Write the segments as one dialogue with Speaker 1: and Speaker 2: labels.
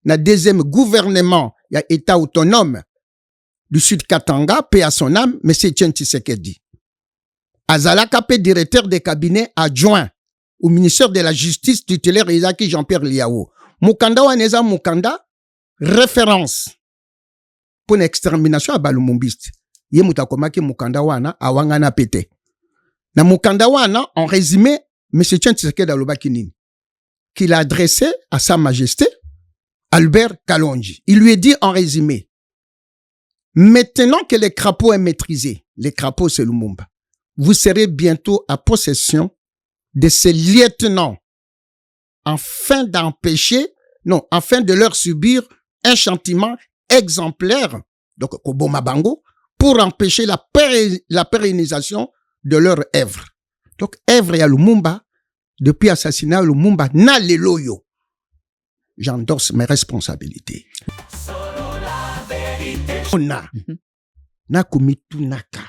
Speaker 1: na deuxième gouvernement, il y a État autonome du Sud Katanga, paix à son âme, M. Etienne Tshisekedi. Azalaka pe directeur des cabinets adjoints au ministère de la Justice titulaire Isaki Jean-Pierre Liao. Mukanda waneza Mukanda, référence pour l'extermination à Balumumbiste. Ye mutakomaki Mukanda wana awangana pete. Na Mukanda wana, en résumé, M. Etienne Tshisekedi alobaki nini? Qu'il a adressé à Sa Majesté Albert Kalonji. Il lui a dit en résumé, maintenant que les crapauds est maîtrisé, les crapauds c'est Lumumba, vous serez bientôt à possession de ces lieutenants afin de leur subir un châtiment exemplaire, donc Koboma Bango, pour empêcher la pérennisation de leur œuvre. Donc, œuvre à Lumumba, depuis l'assassinat de Lumumba, na leloyo. J'endosse mes responsabilités. Na kumitu naka.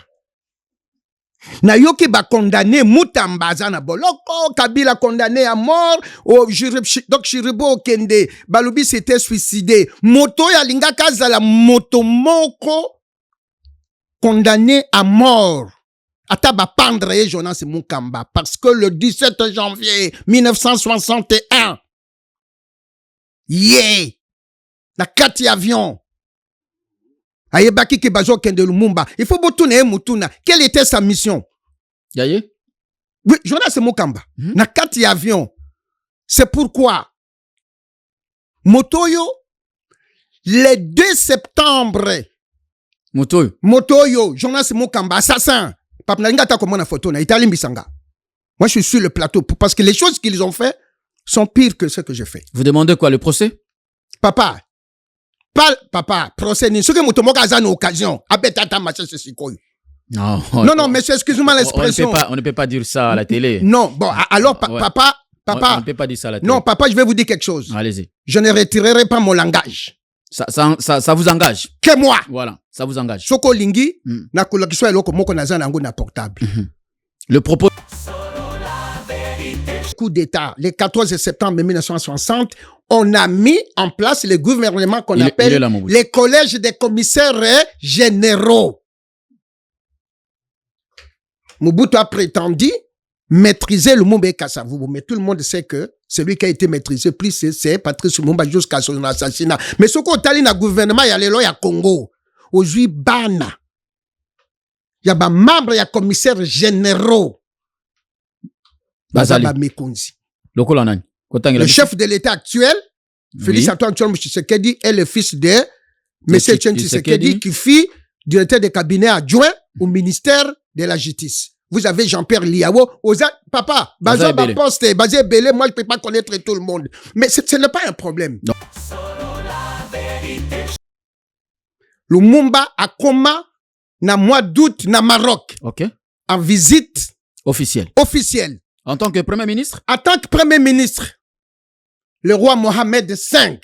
Speaker 1: Na yoki ba condamné Mutambaza na boloko, Kabila condamné à mort, donc Chiribo Kende, Balubi s'était suicidé. Moto ya linga kazala moto moko condamné à mort. Ataba pendre Jonas Mukamba parce que le 17 janvier 1961, na kati avion, ayebaki ke bazo kende Lumumba. Il faut botune mutuna. Quelle était sa mission?
Speaker 2: Yaye?
Speaker 1: Oui, Jonas Mukamba. Na kati avion. C'est pourquoi Motoyo, le 2 septembre, Motoyo, Jonas Mukamba, assassin. Papa Nalingata comme on a photo na Italie Mbisanga. Moi, je suis sur le plateau parce que les choses qu'ils ont fait sont pires que ce que j'ai fait.
Speaker 2: Vous demandez quoi, le procès?
Speaker 1: Papa, procès ni ce que motomoka a une occasion. Abetata mache se sikoy. Non, monsieur, excuse-moi l'expression.
Speaker 2: On ne peut pas dire ça à la télé.
Speaker 1: Non, bon, alors, papa.
Speaker 2: On ne peut pas dire ça à la télé.
Speaker 1: Non, papa, je vais vous dire quelque chose.
Speaker 2: Allez-y.
Speaker 1: Je ne retirerai pas mon langage.
Speaker 2: Ça vous engage.
Speaker 1: Que moi.
Speaker 2: Voilà, ça vous engage.
Speaker 1: Soko lingi, na kolakiswa eloko moko naza nango na portable.
Speaker 2: Le propos.
Speaker 1: Coup d'État, le 14 septembre 1960, on a mis en place le gouvernement qu'on appelle les collèges des commissaires généraux. Mobutu a prétendu maîtriser Lumumba et Kasavubu, mais tout le monde sait que celui qui a été maîtrisé plus c'est Patrice Lumumba jusqu'à son assassinat. Mais ce qu'on t'a dit dans le gouvernement, il y a les lois, il y a Congo. Aujourd'hui, Bana. Il y a des membres, il y a commissaires généraux. Le chef de l'État actuel, Félix Antoine Tshisekedi, est le fils de M. Etienne Tshisekedi, qui fut directeur de cabinet adjoint au ministère de la Justice. Vous avez Jean-Pierre Liao, papa, Bazo Baposte, Bazé Belé, moi je ne peux pas connaître tout le monde. Mais ce n'est pas un problème. Non. Lumumba a coma na mois d'août na Maroc.
Speaker 2: Ok.
Speaker 1: En visite
Speaker 2: officielle. En tant que Premier ministre?
Speaker 1: En tant que Premier ministre, le roi Mohamed V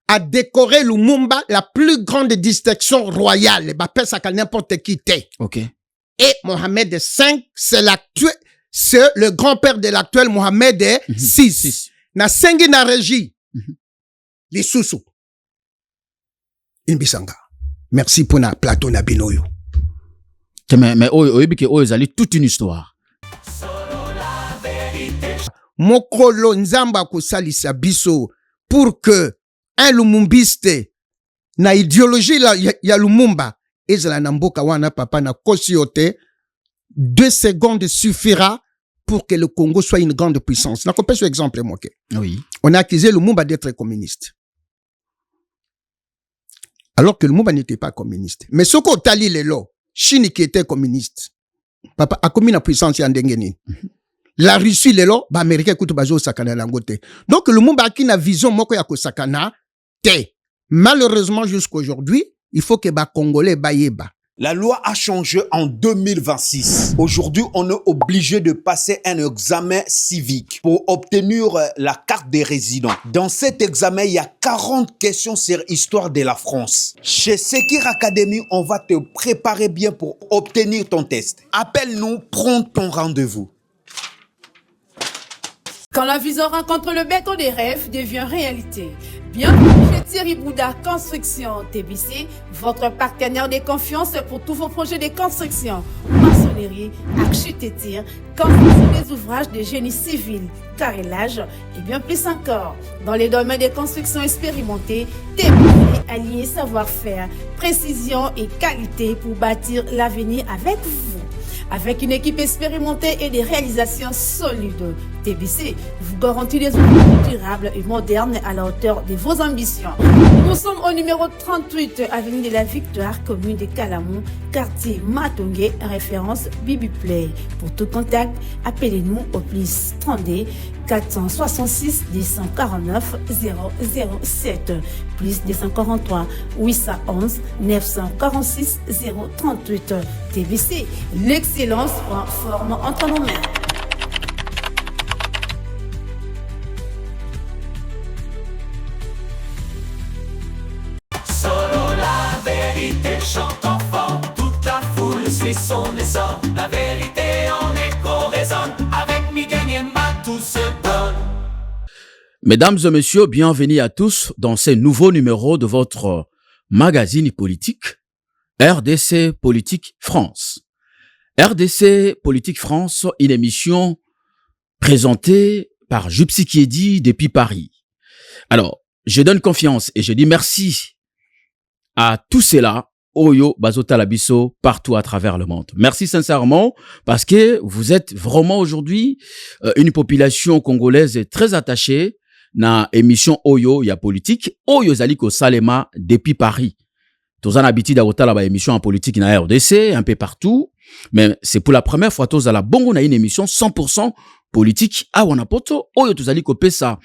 Speaker 1: a décoré Lumumba la plus grande distinction royale. Bah, ça n'importe qui t'est.
Speaker 2: Ok.
Speaker 1: Et Mohamed V, c'est le grand-père de l'actuel Mohamed VI. Na sengi na régie. Les sous-sous. Inbisanga. Merci pour na plateau na binoyo.
Speaker 2: Mais ils allaient toute une histoire.
Speaker 1: Mokolo nzamba kosalisa biso pour que un lumumbiste na idéologie ya Lumumba ezala na mboka wana papa na kosiote 2 secondes suffira pour que le Congo soit une grande puissance. Na kopesa exemple moke.
Speaker 2: Oui.
Speaker 1: On a accusé Lumumba d'être communiste. Alors que Lumumba n'était pas communiste. Mais ce qu'on tali lelo, Chine qui était communiste. Papa a commis la puissance ya ndengeni. La Russie lelo ba américain kutu bazo sakana langote. Donc Lumumba qui na vision moko ya ko sakana te. Malheureusement jusqu'aujourd'hui, il faut que ba congolais ba yeba.
Speaker 3: La loi a changé en 2026. Aujourd'hui, on est obligé de passer un examen civique pour obtenir la carte des résidents. Dans cet examen, il y a 40 questions sur l'histoire de la France. Chez Sekir Academy, on va te préparer bien pour obtenir ton test. Appelle-nous, prends ton rendez-vous.
Speaker 4: Quand la vision rencontre le béton des rêves devient réalité. Bienvenue chez Thierry Bouddha Construction TBC, votre partenaire de confiance pour tous vos projets de construction, maçonnerie, architecture, construction des ouvrages de génie civil, carrelage et bien plus encore. Dans les domaines de construction expérimentés, TBC allie savoir-faire, précision et qualité pour bâtir l'avenir avec vous. Avec une équipe expérimentée et des réalisations solides, TBC vous garantit des outils durables et modernes à la hauteur de vos ambitions. Nous sommes au numéro 38, avenue de la Victoire, commune de Calamou, quartier Matongé, référence Bibi Play. Pour tout contact, appelez-nous au plus 32 466 249 007, plus 243 811 946 038. TBC, l'excellence en forme entre nos mains.
Speaker 5: Solo la vérité chante enfant, toute la foule suit son essor. La vérité en écho résonne, avec Miguel Niemba tout se donne.
Speaker 2: Mesdames et messieurs, bienvenue à tous dans ce nouveau numéro de votre magazine politique, RDC Politique France. RDC Politique France, une émission présentée par Jupsi Kiedi depuis Paris. Alors, je donne confiance et je dis merci à tous ceux-là, Oyo, Bazota Labiso, partout à travers le monde. Merci sincèrement parce que vous êtes vraiment aujourd'hui une population congolaise très attachée na émission Oyo, ya politique. Oyo Zaliko Salema depuis Paris. Tous en habitude à otala ba émission en politique na RDC, un peu partout. Mais c'est pour la première fois tous à la bongo na une émission 100% politique à Wanapoto. Oyo tous Zaliko pesa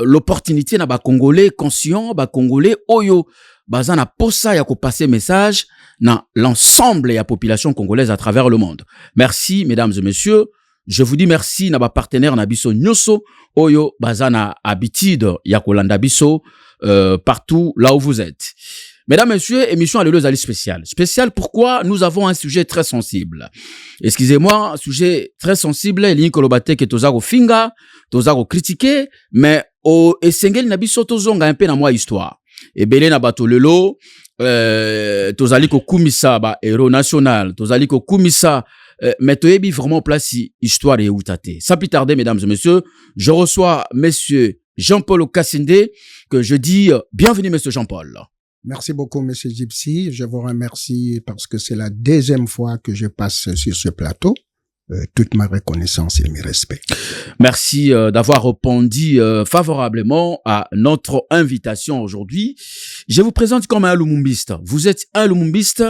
Speaker 2: l'opportunité na ba Congolais conscient, ba Congolais Oyo bazana posa ya ko passer message na l'ensemble ya population congolaise à travers le monde. Merci mesdames et messieurs. Je vous dis merci na ba partenaire na biso nyoso Oyo bazana habitude ya kolanda biso partout là où vous êtes. Mesdames, messieurs, émission Alléluia Ali spéciale. Spéciale pourquoi nous avons un sujet très sensible. Excusez-moi, un sujet très sensible, il y a kolobate que tozako finga, tozako critiquer, mais au esengeli na biso tozonga un peu na moi histoire. Et belé na bato lelo, tozali ko kumisa ba héros national, tozali ko kumisa mais toyebi vraiment place histoire et outate. Sans plus tarder, mesdames et messieurs, je reçois monsieur Jean-Paul Kassinde, que je dis bienvenue monsieur Jean-Paul.
Speaker 1: Merci beaucoup, monsieur Gypsy. Je vous remercie parce que c'est la deuxième fois que je passe sur ce plateau. Toute ma reconnaissance et mes respects.
Speaker 2: Merci d'avoir répondu favorablement à notre invitation aujourd'hui. Je vous présente comme un lumumbiste. Vous êtes un lumumbiste,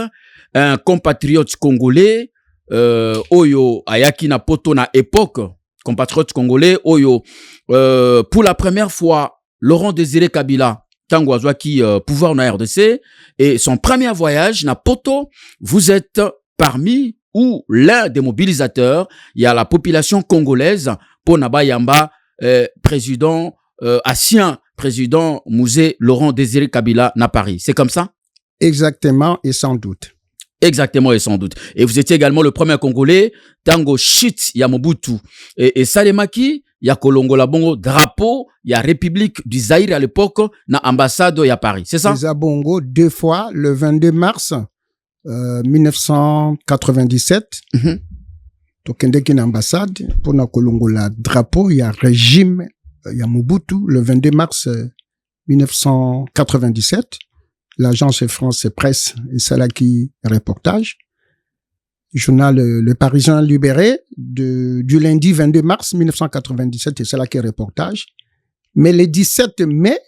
Speaker 2: un compatriote congolais, Oyo Ayaki na poto na époque, compatriote congolais, Oyo, pour la première fois, Laurent Désiré Kabila, Tango qui pouvoir na RDC, et son premier voyage na poto, vous êtes parmi ou l'un des mobilisateurs, il y a la population congolaise pour Nabayamba, président ancien président Musée Laurent Désiré Kabila na Paris. C'est comme ça?
Speaker 1: Exactement et sans doute.
Speaker 2: Exactement et sans doute. Et vous étiez également le premier Congolais, Tango Shit Yamobutu. Et Salemaki, il y a Kolongola Bongo, drapeau, il y a République du Zaïre à l'époque, na ambassade il y a Paris. C'est ça?
Speaker 1: Les Bongo, 2 fois, le 22 mars 1997. Tokendeki na ambassade, pour na Kolongola drapeau, il y a régime, il y a Mobutu, le 22 mars 1997. L'agence France Presse et Salaki Reportage. Journal Le Parisien Libéré du lundi 22 mars 1997 et Salaki Reportage. Mais le 17 mai,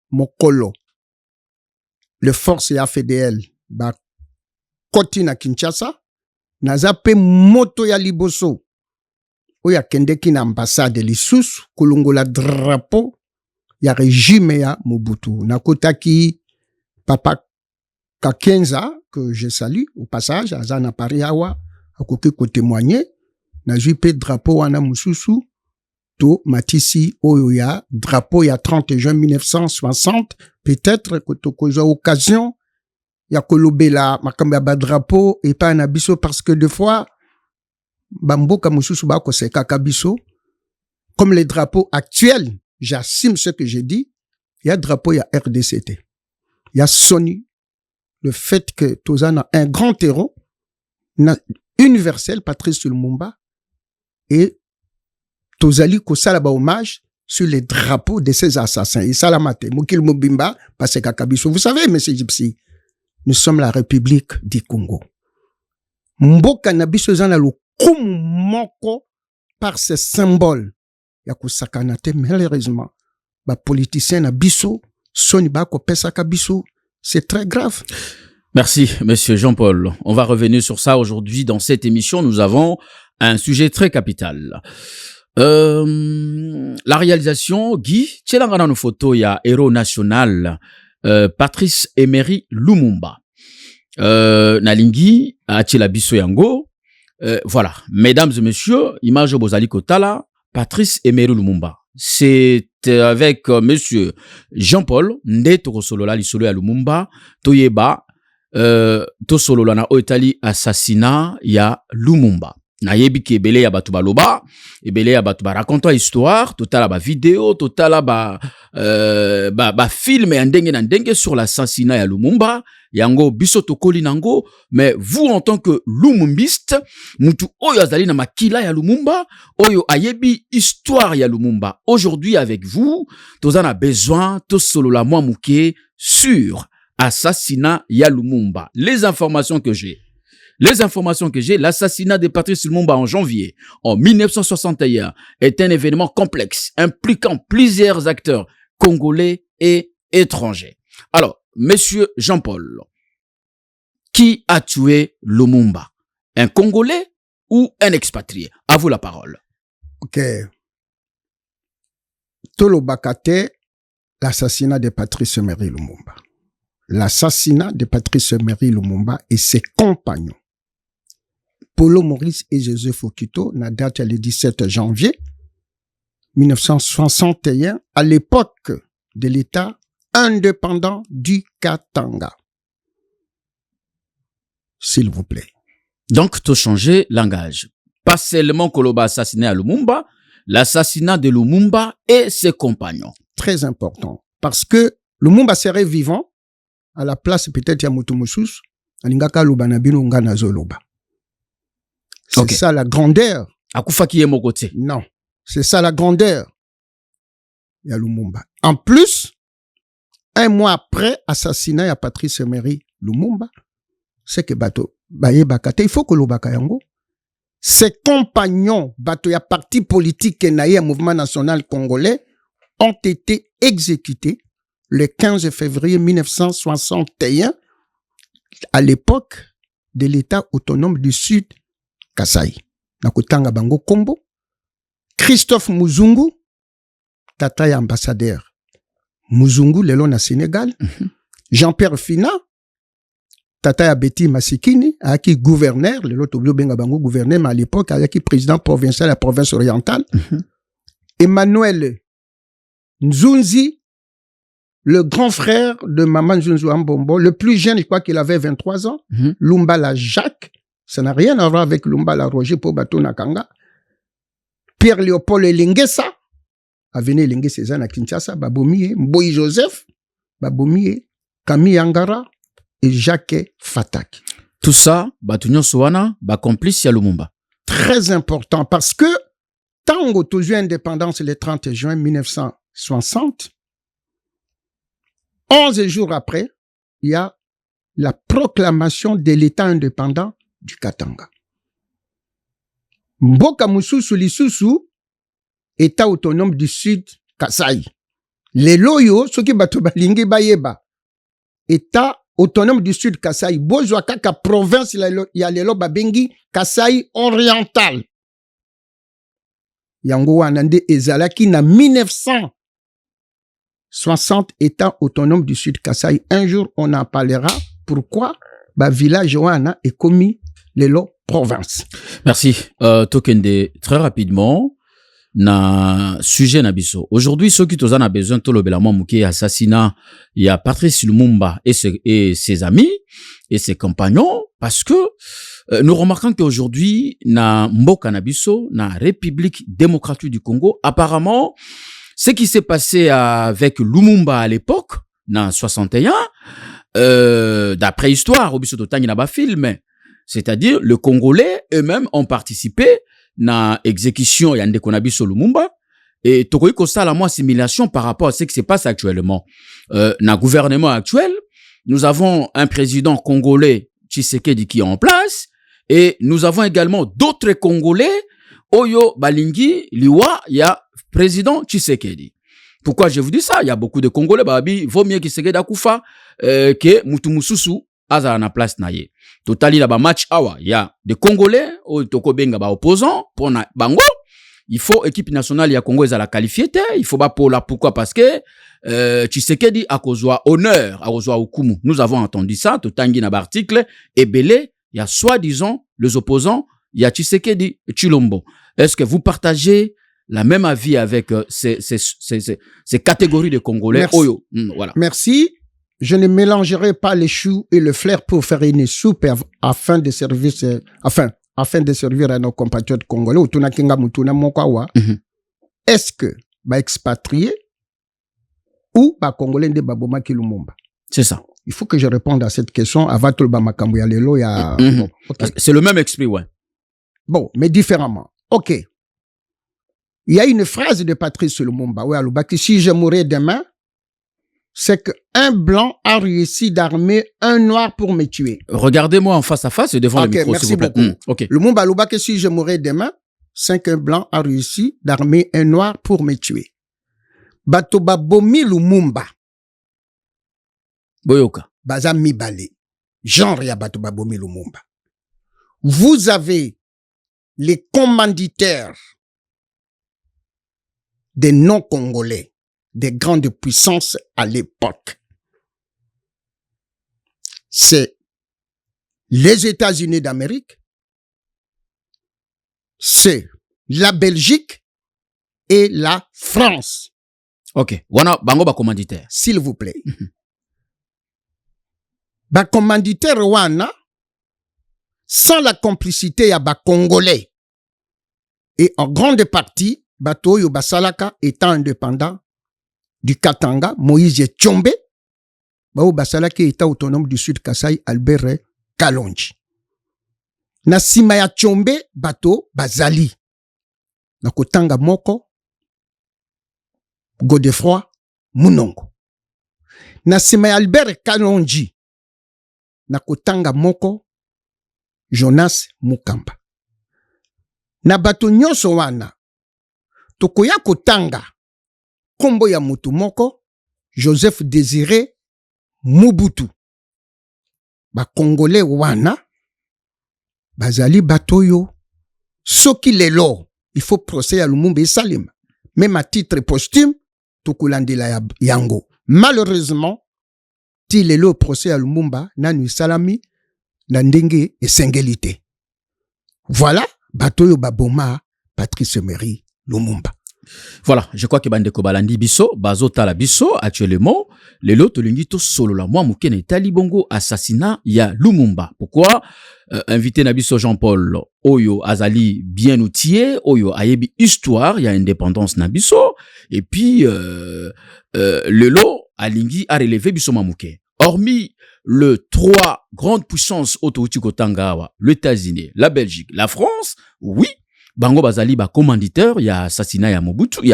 Speaker 1: Mokolo, le force ya FDL, ba koti na Kinshasa, naza pe moto ya liboso. Oya kendeki na ambassade lisusu, kolongola drapeau, ya régime ya Mobutu. Nakotaki Papa Kakenza, que je salue au passage, Azana Paris Awa, à côté ko témoigner, na jupe drapeau wana mususu, to matisi oyoya, drapeau ya 30 juin 1960, peut-être que to koza occasion, ya kolobela, makamba ba drapeau, et pas na biso, parce que des fois, bamboka mususu ba koseka kabiso, comme les drapeaux actuels, j'assume ce que j'ai dit, il y a drapeau, il y a RDCT. Il y a Sony. Le fait que Tozan a un grand héros universel, Patrice Lumumba, et Tozali Kosalaba hommage sur les drapeaux de ces assassins. Et Salamate, Moukil Mobimba, parce que vous savez, monsieur Gypsy, nous sommes la République du Congo. Mboka na biso zana lo kumoko par ces symboles. Yako sakanate, malheureusement, ba politicien na biso, soni ba ko pesaka biso, c'est très grave.
Speaker 2: Merci, monsieur Jean-Paul. On va revenir sur ça aujourd'hui. Dans cette émission, nous avons un sujet très capital. La réalisation, Guy, tchelangana no photo, il y a héros national, Patrice Emery Lumumba. Nalingi, Achila Biso Yango. Voilà. Mesdames et messieurs, image Bozali Kotala, Patrice Emery Lumumba. C'est avec monsieur Jean-Paul, Nde Tokosolola Lisolo ya Lumumba, Toyeba, Tosolola na Oetali assassinat ya Lumumba. Na yebi ki ebele ya batu baloba, ebele ya batu ba raconte histoire, totala ba vidéo, totala ba film ya ndenge na ndenge sur l'assassinat ya Lumumba, yango biso tokoli nango, mais vous en tant que lumumbiste, mutu oyo azali na makila ya Lumumba, oyo ayebi histoire ya Lumumba. Aujourd'hui avec vous, tozana besoin to solola mwa muke sur assassinat ya Lumumba. Les informations que j'ai, l'assassinat de Patrice Lumumba en janvier, en 1961, est un événement complexe, impliquant plusieurs acteurs congolais et étrangers. Alors, monsieur Jean-Paul, qui a tué Lumumba? Un Congolais ou un expatrié? À vous la parole.
Speaker 1: Ok. Tolo Bakate, l'assassinat de Patrice Emery Lumumba. L'assassinat de Patrice Emery Lumumba et ses compagnons, Polo Maurice et Joseph Okito, la date le 17 janvier 1961, à l'époque de l'État indépendant du Katanga. S'il vous plaît.
Speaker 2: Donc, tu changer langage. Pas seulement Koloba assassiné à Lumumba, l'assassinat de Lumumba et ses compagnons.
Speaker 1: Très important. Parce que Lumumba serait vivant, à la place peut-être Yamutumoussous, Alingaka Lubanabino Ngana Zoloba. C'est ça la grandeur.
Speaker 2: Akufa qui est mon côté.
Speaker 1: Non. C'est ça la grandeur. Ya Lumumba. En plus, un mois après assassinat ya Patrice Emery Lumumba, c'est que Bato Baye Bakate, il faut que Lubaka Yango. Ses compagnons, Bato ya parti politique naïe mouvement national congolais, ont été exécutés le 15 février 1961 à l'époque de l'État autonome du Sud Kasai. Nakutanga Bango Kombo. Christophe Muzungu, tata ya ambassadeur. Muzungu, lelo na Sénégal. Jean-Pierre Fina, tata ya Betty Masikini, aki gouverneur, lelo toblo benga bango gouverneur, mais à l'époque, aki président provincial de la province orientale. Emmanuel Nzunzi, le grand frère de Maman Nzunzu Ambombo, le plus jeune, je crois qu'il avait 23 ans. Lumbala Jacques, ça n'a rien à voir avec Lumbala Roger pour Bato Nakanga. Pierre-Léopold Elingesa, Avenue Elingesa na Kinshasa, Babomie, Mboyi Joseph, Babomie, Camille Angara et Jacques Fatak.
Speaker 2: Tout ça, Batunyo Soana, complice ya Lumumba.
Speaker 1: Très important parce que, Tango toujours indépendance le 30 juin 1960, 11 jours après, il y a la proclamation de l'État indépendant du Katanga. Mboka Mususu Lisusu, État autonome du Sud Kasai. Les loyo, ceux qui bato balingi bayeba. État autonome du Sud Kasai. Bozwa kaka province ya lelo babengi Kasai oriental. Yango wanande ezalaki na 1960 État autonome du Sud Kasai. Un jour, on en parlera. Pourquoi? Ba village wana est commis lelo province.
Speaker 2: Merci. Tokende, très rapidement, na sujet na biso. Aujourd'hui, ceux qui ont besoin de l'obélamment mouké assassinat, il y a Patrice Lumumba et ses amis et ses compagnons. parce que nous remarquons qu'aujourd'hui, na Mboka na biso, na République démocratique du Congo, apparemment, ce qui s'est passé avec Lumumba à l'époque, na 61, d'après histoire, au biso totangi na ba film, c'est-à-dire le Congolais eux-mêmes ont participé na exécution ya ndeko na biso Lumumba, et tokoki kosala mo assimilation par rapport à ce qui se passe actuellement. Na gouvernement actuel, nous avons un président congolais, Tshisekedi, qui est en place, et nous avons également d'autres Congolais, Oyo Balingi, Liwa, il y a président Tshisekedi. Pourquoi je vous dis ça? Il y a beaucoup de Congolais, babi, vaut mieux Tshisekedi akufa, que Mutumususu, aza na place naye. Totali la ba match awa, il y a des Congolais, Oyo Toko Benga ba opposants, pour na bango, il faut équipe nationale ya Congo la qualifier, il faut pas pour la, pourquoi? Parce que, Tshisekedi a kozwa honneur, a kozwa okumu. Nous avons entendu ça, totangi na article, et belé, il y a soi-disant, les opposants, il y a Tshisekedi et Chilombo. Est-ce que vous partagez la même avis avec ces catégories de Congolais?
Speaker 1: Merci.
Speaker 2: Oyo. Voilà.
Speaker 1: Merci. Je ne mélangerai pas les choux et le flair pour faire une soupe afin de servir à nos compatriotes congolais. Est-ce que, expatrié ou congolais de Baboma Lumumba?
Speaker 2: C'est ça.
Speaker 1: Il faut que je réponde à cette question avant tout le Bamakambu ya lelo ya. Bon, okay.
Speaker 2: C'est le même esprit, ouais.
Speaker 1: Bon, mais différemment. OK. Il y a une phrase de Patrice Lumumba, ouais, que si je mourais demain, c'est qu'un blanc a réussi d'armer un noir pour me tuer.
Speaker 2: Regardez-moi en face à face et devant le micro, s'il vous plaît.
Speaker 1: Merci beaucoup.
Speaker 2: OK.
Speaker 1: Lumumba que si je mourais demain, c'est qu'un blanc a réussi d'armer un noir pour me tuer. Bato babomi Lumumba.
Speaker 2: Boyoka.
Speaker 1: Baza mibale. Genre ya bato babomi Lumumba. Vous avez les commanditaires des non-congolais, des grandes puissances à l'époque. C'est les États-Unis d'Amérique, c'est la Belgique et la France.
Speaker 2: OK. Wana bango ba commanditaire.
Speaker 1: S'il vous plaît. Ba commanditaire wana, sans la complicité ya ba Congolais, et en grande partie, bato yo basalaka étant indépendant du Katanga, Moïse Tshombe, bao basalaki état autonome du Sud Kasai, Albert Kalonji. Na sima ya Tshombe, bato bazali. Na kotanga moko, Godefroy Munongo. Na sima ya Albert Kalonji, na kotanga moko, Jonas Mukamba. Na bato nyonso wana, tokoya kotanga, kombo ya mutu moko, Joseph Désiré Mobutu. Ba Congolais wana, bazali batoyo, soki lelo, il faut procès à Lumumba et Salim. Même à titre posthume, tokulandela yango. Malheureusement, ti lelo procès à Lumumba, nanu salami, nandenge et sengelité. Voilà, batoyo baboma, Patrice Emery Lumumba.
Speaker 2: Voilà, je crois que bandeko balandi biso, bazota la biso, actuellement, les lots tolingi to solo la moi mukene talibongo assassinat ya Lumumba. Pourquoi invité na biso Jean-Paul Oyo Azali bien outillé, Oyo ayebi histoire, il y a indépendance na biso, et puis le lot alingi a relevé biso mamuke. Hormis le trois grandes puissances autoutikotanga, l'États-Unis, la Belgique, la France, oui, bango bazali ba commanditaire, il y a assassinat ya Mobutu, il y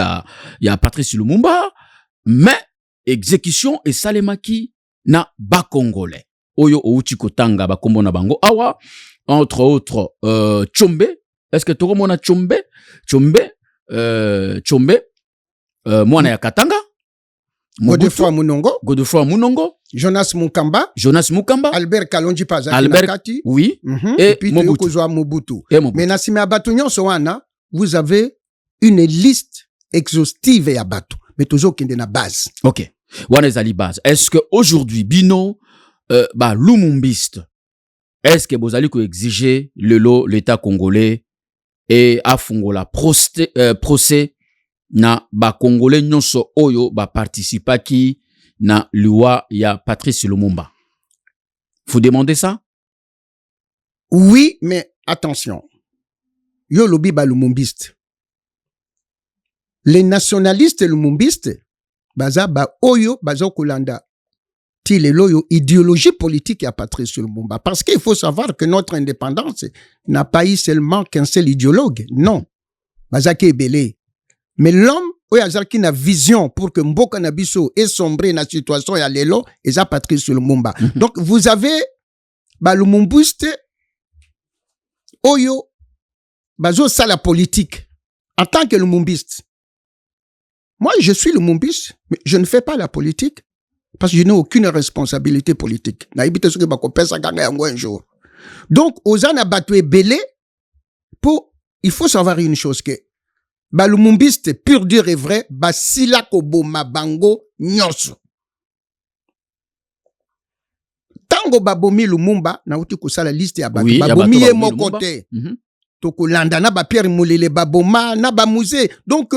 Speaker 2: a Patrice Lumumba, mais exécution et salemaki na ba congolais. Oyo outikotanga ba kombo na bango awa, entre autres Tshombe, est-ce que toko mona Tshombe, mwana ya Katanga,
Speaker 1: Godefroy Munongo, Jonas Mukamba, Albert Kalonji Nakati,
Speaker 2: oui,
Speaker 1: et puis Mobutu. Mais nasime abatu nyonso wana, vous avez une liste exhaustive ya batu, mais toujours kende na base.
Speaker 2: OK. Wana ezali base. Est-ce que aujourd'hui bino lumumbiste, est-ce que bozali ko exiger l'État congolais et afungola procès na ba congolais nyonso oyo ba participaki na loi ya Patrice Lumumba? Vous demandez ça?
Speaker 1: Oui, mais attention. Yo lobi ba lumumbiste. Les nationalistes lumumbistes, baza ba oyo baza kolanda. Ti le loyo idéologie politique à Patrice Lumumba. Parce qu'il faut savoir que notre indépendance n'a pas eu seulement qu'un seul idéologue. Non. Baza ke belé. Mais l'homme oyo azalaki na vision pour que mboka na biso ait sombré na situation ya lelo, eza Patrice Lumumba. Donc vous avez ba lumumbiste oyo bazo ça la politique en tant que lumumbiste. Moi, je suis lumumbiste, mais je ne fais pas la politique parce que je n'ai aucune responsabilité politique. Un jour. Donc, Ozana Batoué Belé, il faut savoir une chose que ba lumumbiste pur dur et vrai, ba sila koboma bango nyoso. Tango babomi Lumumba, na uti kusala liste ya batu.
Speaker 2: Oui,
Speaker 1: babomi ye mokote. Toko landa na ba Pierre Moulele baboma na ba musée. Donc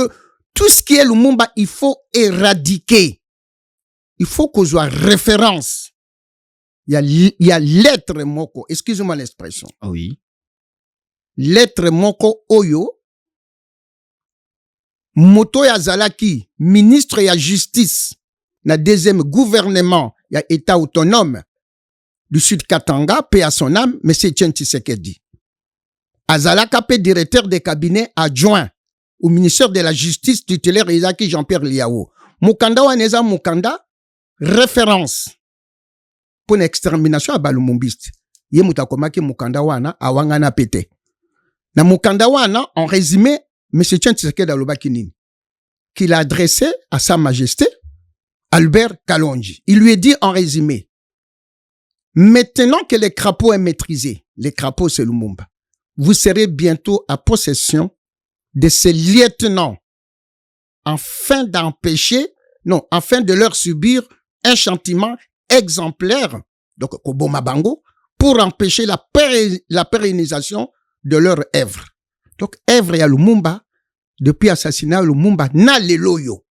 Speaker 1: tout ce qui est Lumumba, il faut éradiquer. Il faut qu'on soit référence. Il y a l'être moko. Excusez-moi l'expression.
Speaker 2: Ah oui.
Speaker 1: L'être moko oyo. Moto ya zalaki, ministre ya justice, na deuxième gouvernement, ya état autonome du Sud Katanga, paix à son âme, M. Etienne Tshisekedi. Azalaka pe directeur de cabinet adjoint au ministère de la Justice titulaire Isaki Jean-Pierre Liao. Mukanda waneza Mukanda, référence pour l'extermination à Balumumbiste. Ye mutakomaki Mukanda wana awangana pete. Na Mukanda wana, en résumé, M. Etienne Tshisekedi alobaki nini? Qu'il a adressé à Sa Majesté Albert Kalonji. Il lui a dit en résumé, maintenant que les crapauds est maîtrisé, les crapauds c'est Lumumba, vous serez bientôt à possession de ces lieutenants afin de leur subir un châtiment exemplaire, donc Koboma Bango, pour empêcher la pérennisation de leur œuvre. Donc, œuvre ya Lumumba, depuis assassinat Lumumba, na leloyo.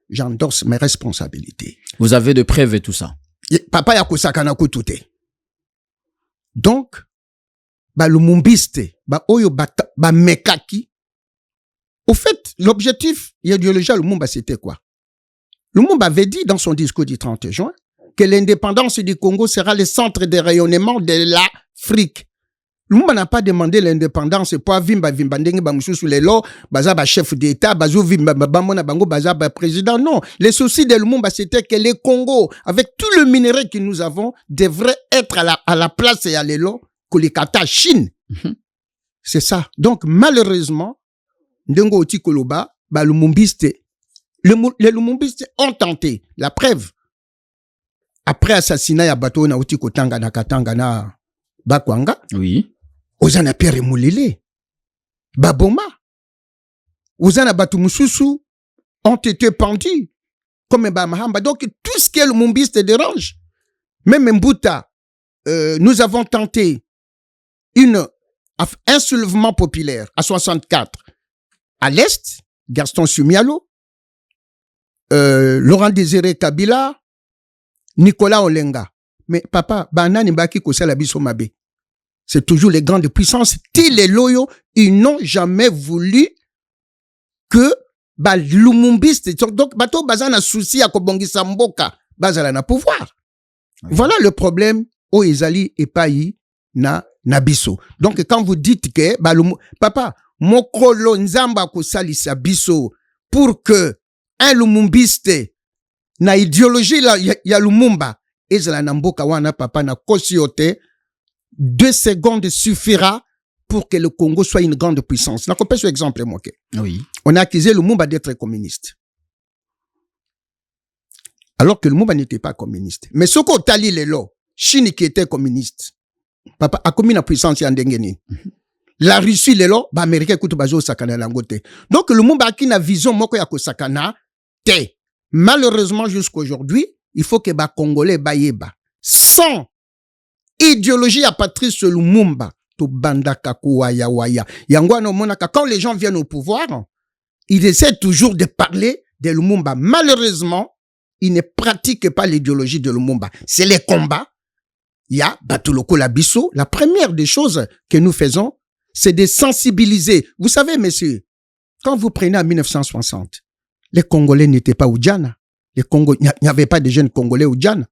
Speaker 1: J'endosse mes responsabilités.
Speaker 2: Vous avez de preuves et tout ça.
Speaker 1: Papa ya kusakana kutute. Donc, ba lumumbiste, ba oyo ba mekaki. Au fait, l'objectif idéologique à Lumumba, c'était quoi? Lumumba avait dit dans son discours du 30 juin que l'indépendance du Congo sera le centre de rayonnement de l'Afrique. Lumumba n'a pas demandé l'indépendance pour vimba ndenge ba mususu lelo baza ba chef d'état bazo vimba bamona bango baza ba président. Non, le souci de Lumumba c'était que le Congo avec tout le minerai que nous avons devrait être à la place et à l'élo Kolikata Chine. C'est ça. Donc malheureusement ndengo oti koloba ba lumumbiste les lumumbistes ont tenté. La preuve après assassinat ya bato na oti kotanga na Katanga na Bakwanga.
Speaker 2: Oui.
Speaker 1: Ozana Pierre Moulele, Baboma, Ozana Batu Mususu ont été pendus comme Bamahamba. Donc tout ce qui est le lumumbiste dérange. Même Mbouta, nous avons tenté un soulèvement populaire à 64 à l'Est, Gaston Sumialo, Laurent Désiré Kabila, Nicolas Olenga. Mais papa, banani baki kosala biso mabe. C'est toujours les grandes puissances. Les loyaux, ils n'ont jamais voulu que lumumbiste. Donc, bato bazana souci à kobongisa mboka, bazala na pouvoir. Oui. Voilà le problème au ezali epai na biso. Donc, quand vous dites que papa, mokolo nzamba kosalisa biso pour que un lumumbiste na idéologie ya Lumumba ezala na mboka wana papa na kosiote 2 secondes suffira pour que le Congo soit une grande puissance. N'a pas ce exemple, moi.
Speaker 2: Oui.
Speaker 1: On a accusé Lumumba d'être communiste. Alors que Lumumba n'était pas communiste. Mais ce qu'on tali les lois, Chine qui était communiste, papa a commis la puissance yandengeni. La Russie les lois, Américain écoute bazo sakana langote. Donc Lumumba a qui na vision moko ya ko sakana te. Malheureusement jusqu'à aujourd'hui, il faut que ba Congolais bayeba sans idéologie à Patrice Lumumba, to bandaka kuwaya waya. Yangwana monaka, quand les gens viennent au pouvoir, ils essaient toujours de parler de Lumumba. Malheureusement, ils ne pratiquent pas l'idéologie de Lumumba. C'est les combats. il y a Batuloko Labisso. La première des choses que nous faisons, c'est de sensibiliser. Vous savez, messieurs, quand vous prenez en 1960, les Congolais n'étaient pas au Djana. Il n'y avait pas de jeunes Congolais au Djana.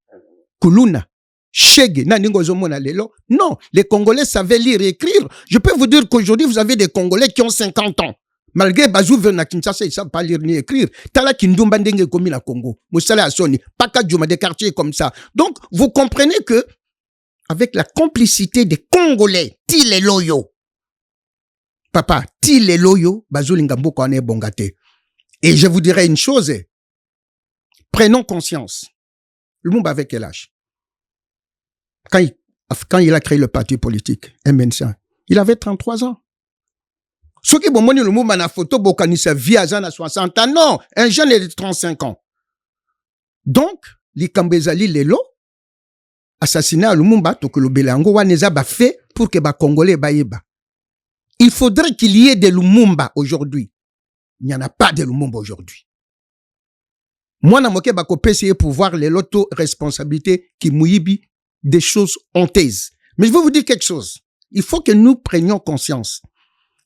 Speaker 1: Kuluna, Chege, Naningozomona Lelo. Non, les Congolais savaient lire et écrire. Je peux vous dire qu'aujourd'hui, vous avez des Congolais qui ont 50 ans. Malgré Bazou Verna Kinshasa, ils ne savent pas lire ni écrire. Tala Kindumba Ndenge Komi la Congo. Moussala Assoni. Paka Djouma, des quartiers comme ça. Donc, vous comprenez que, avec la complicité des Congolais, Tile Loyo. Papa, Tile Loyo, Bazou Lingambo Kone Bongate. Et je vous dirais une chose. Prenons conscience. Lumumba avait quel âge? Quand il a créé le parti politique, MNC, il avait 33 ans. Ceux qui ont le Lumumba na photo, bokanisa vie à 60 ans. Non, un jeune est de 35 ans. Donc, les Kambezali Lelo, assassinat Lumumba, to que le Belango, waneza ba fait pour que ba Congolais baïba. Il faudrait qu'il y ait des Lumumba aujourd'hui. Il n'y en a pas de Lumumba aujourd'hui. Moi, na moke ba ko essayer pour voir les loto-responsabilités qui mouibi des choses honteuses. Mais je veux vous dire quelque chose. Il faut que nous prenions conscience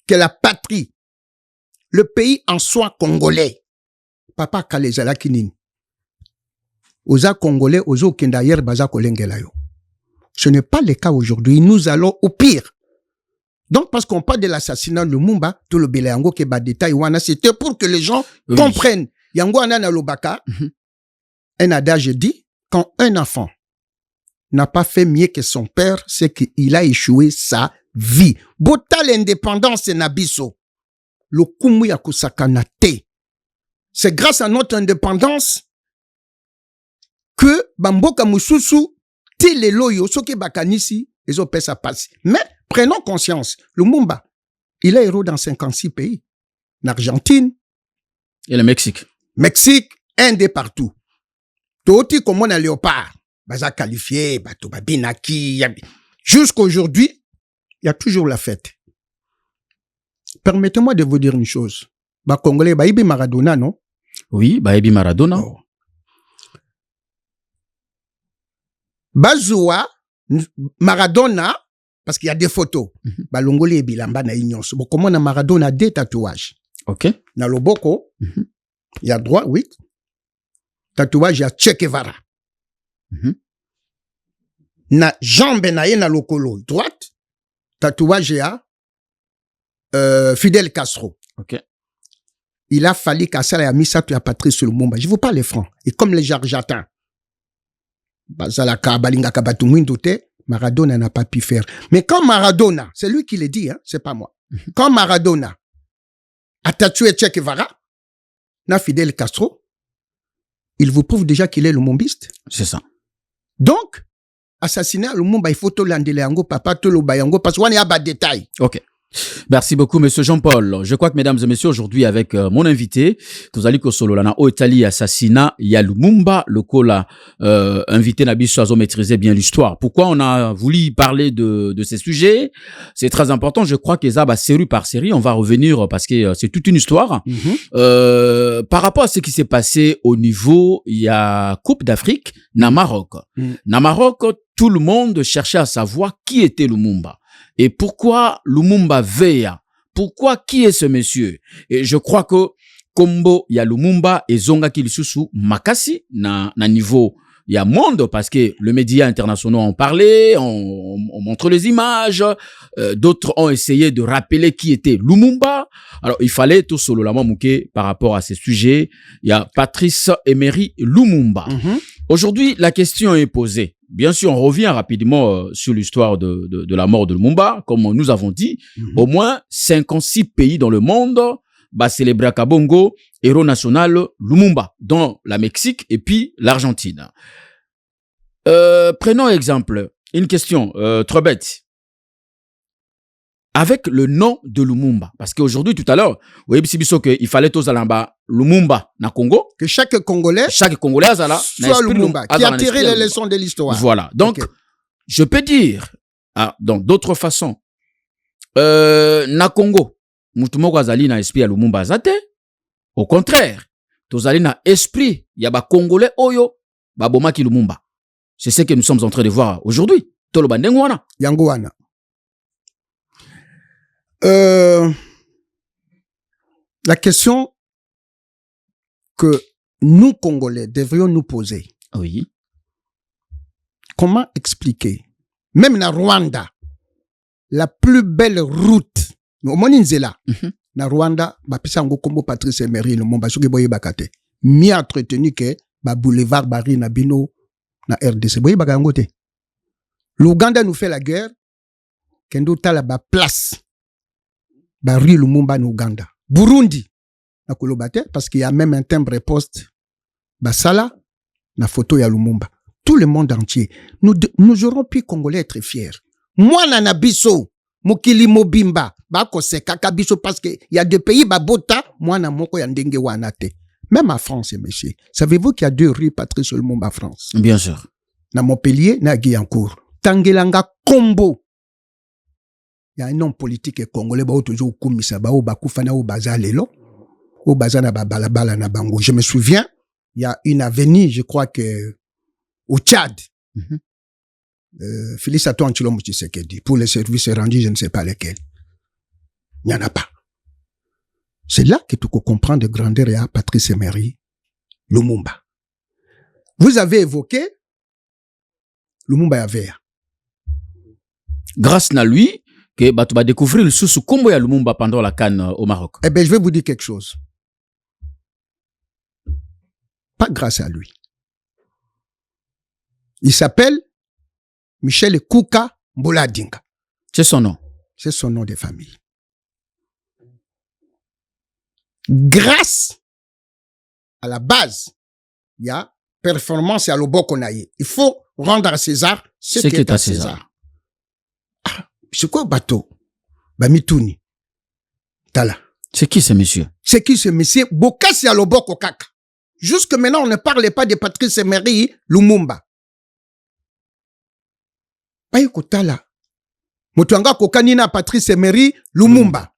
Speaker 1: que la patrie, le pays en soi congolais, papa Kalezala Kinin, oza congolais, ozo kendayer baza kolengelayo. Ce n'est pas le cas aujourd'hui. Nous allons au pire. Donc, parce qu'on parle de l'assassinat de Lumumba, tout le Béléango qui bat détail, c'était pour que les gens comprennent. Yango anana lobaka, un adage dit, quand un enfant n'a pas fait mieux que son père, c'est qu'il a échoué sa vie. Bota l'indépendance nabiso. Le kumu ya kusakanate. C'est grâce à notre indépendance que Bamboka Mususu, Tile Loyo, Soke Bakanisi, les opères ça passe. Mais prenons conscience, Lumumba, il est héros dans 56 pays. En Argentine.
Speaker 2: Et le Mexique.
Speaker 1: Mexique, Inde partout. Toti comme on a léopard. Baza qualifié, bato babinaki. Jusqu'à aujourd'hui, il y a toujours la fête. Permettez-moi de vous dire une chose. Ba Congolais, Baïbi Maradona, non?
Speaker 2: Oui, Baïbi Maradona.
Speaker 1: Oh. Bazoua, Maradona, parce qu'il y a des photos. Balongoli et Bilamba na ignonce. Bon, comment on a Maradona des tatouages?
Speaker 2: Ok.
Speaker 1: Na loboko, il y a droit, oui. Tatouage, il y a Che Guevara. Na jambe na ye na lokolo, droite. Tatouage, il y a Fidel Castro.
Speaker 2: Ok.
Speaker 1: Il a fallu qu'Assala ait mis ça à Patrice Lumumba. Je vous parle les francs. Et comme les Jarjatins, Bazalaka, Balingaka, Batumwindoute, Maradona n'a pas pu faire. Mais quand Maradona, c'est lui qui le dit, hein, c'est pas moi. Quand Maradona a tatoué Che Guevara, na Fidel Castro, il vous prouve déjà qu'il est lumumbiste.
Speaker 2: C'est ça.
Speaker 1: Donc, assassiner Lumumba, il faut tout l'andeléango, papa, tout le bayango, parce qu'on est à bas de détails.
Speaker 2: Ok. Merci beaucoup, monsieur Jean-Paul. Je crois que, mesdames et messieurs, aujourd'hui, avec mon invité, Tozali Kosolo, lana Oetali assassinat, ya Lumumba, le kola, invité Nabiso Azo maîtriser bien l'histoire. Pourquoi on a voulu parler de ces sujets? C'est très important. Je crois que ça, série par série, on va revenir parce que c'est toute une histoire. Par rapport à ce qui s'est passé au niveau, il y a Coupe d'Afrique, na Maroc. Na Maroc, tout le monde cherchait à savoir qui était Lumumba. Et pourquoi Lumumba Veya? Pourquoi qui est ce monsieur? Et je crois que Kombo ya Lumumba et Zonga Kilisusu Makasi na niveau il y a monde parce que le média international en parlait, on montre les images, d'autres ont essayé de rappeler qui était Lumumba. Alors il fallait tout solo la mouké par rapport à ces sujets. Il y a Patrice Emery Lumumba. Aujourd'hui, la question est posée. Bien sûr, on revient rapidement sur l'histoire de la mort de Lumumba. Comme nous avons dit, au moins 56 pays dans le monde célébrer Kabongo, héros national Lumumba, dont la Mexique et puis l'Argentine. Prenons exemple, une question trop bête. Avec le nom de Lumumba, parce qu'aujourd'hui, tout à l'heure, vous voyez, il fallait tous aller Lumumba na Congo.
Speaker 1: Que chaque Congolais
Speaker 2: soit
Speaker 1: Lumumba, qui a tiré les leçons de l'histoire.
Speaker 2: Voilà. Donc, je peux dire, dans d'autres façons, na Congo, Moutumoko azali na esprit ya Lumumba azate. Au contraire, tozali na esprit ya ba Congolais oyo, ba bomaki Lumumba. C'est ce que nous sommes en train de voir aujourd'hui. toloba ndenge wana.
Speaker 1: Yango wana. La question que nous, Congolais, devrions nous poser.
Speaker 2: Oui.
Speaker 1: Comment expliquer? Même na Rwanda, la plus belle route, au Moninzela, na Rwanda, bapisa ngo kombo Patrice Emery, le Momba, soki boye bakate. Mieux entretenu que ba boulevard Bari na bino na RDC. Boye baka te. L'Ouganda nous fait la guerre, kendo tala ba place, ba rue Lumumba na Ouganda. Burundi, na kolobate, parce qu'il y a même un timbre poste, ba sala, na photo ya Lumumba. Tout le monde entier. Nous aurons pu Congolais être fiers. Moi, nana biso, mokili mobimba, bako sekaka biso, parce que il y a des pays, babota, moi, na moko ya ndenge wanate. Même en France, monsieur. Savez-vous qu'il y a 2 rues Patrice Lumumba, France?
Speaker 2: Bien sûr.
Speaker 1: Na Montpellier, na Guyancourt. Tangelanga Kombo. Il y a un homme politique congolais, ba toujours kumisa, ba o bakufana o bazalelo, o bazana ba balabala na bango. Je me souviens, il y a une avenue, je crois que au Tchad. Félix Antoine Tshilombo Tshisekedi. Pour les services rendus, je ne sais pas lesquels. Il n'y en a pas. C'est là que tu peux comprendre de grandeur à Patrice Emery, Lumumba. Vous avez évoqué Lumumba Yavea.
Speaker 2: Grâce à lui, que tu vas découvrir le sous combo ya Lumumba pendant la CAN au Maroc.
Speaker 1: Eh bien, je vais vous dire quelque chose. Pas grâce à lui. Il s'appelle Michel Kouka Mboladinga.
Speaker 2: C'est son nom.
Speaker 1: C'est son nom de famille. Grâce à la base, il y a performance à l'Oboko Naye. Il faut rendre à César ce qui est à César. Ah, c'est quoi bateau? Bamituni. Tala.
Speaker 2: C'est qui ce monsieur?
Speaker 1: C'est qui ce monsieur? Bokasi à l'Oboko Kaka. Jusque maintenant, on ne parlait pas de Patrice Emery Lumumba. Paye kotala. Motuanga kokanina Patrice Emery Lumumba.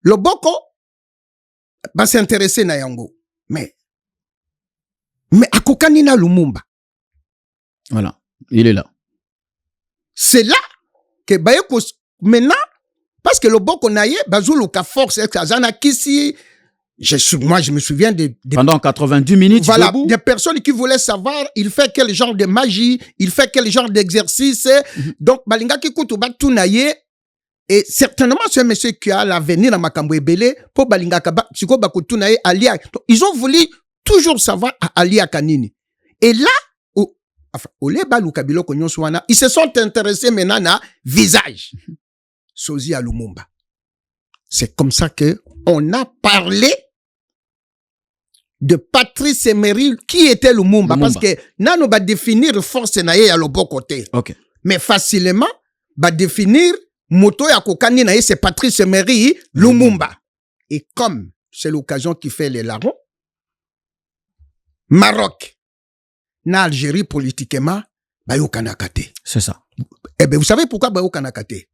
Speaker 1: Loboko va s'intéresser na yango. Mais akokanina Lumumba.
Speaker 2: Voilà, il est là.
Speaker 1: C'est là que bayeko maintenant parce que Loboko naye bazuluka force azana kisi. Moi, je me souviens
Speaker 2: pendant 90 minutes.
Speaker 1: Voilà, des personnes qui voulaient savoir, il fait quel genre de magie, il fait quel genre d'exercice. Donc, balinga ki kutu batu naye, et certainement, c'est un monsieur qui a l'avenir dans Makambo Ebele, pour balinga kaba, siko bakutu naye alia. Donc, ils ont voulu toujours savoir alia kanini. Et là, ils se sont intéressés maintenant à visage. Sozi à Lumumba. C'est comme ça que on a parlé de Patrice Emery, qui était Lumumba. Parce que, nous va définir force naye à l'autre côté.
Speaker 2: Okay.
Speaker 1: Mais facilement, va définir moto ya kokani naye, c'est Patrice Emery Lumumba. Et comme c'est l'occasion qui fait les larrons, Maroc, na Algérie politiquement, bayo kanakate.
Speaker 2: C'est ça.
Speaker 1: Eh bien, vous savez pourquoi bayo kanakate?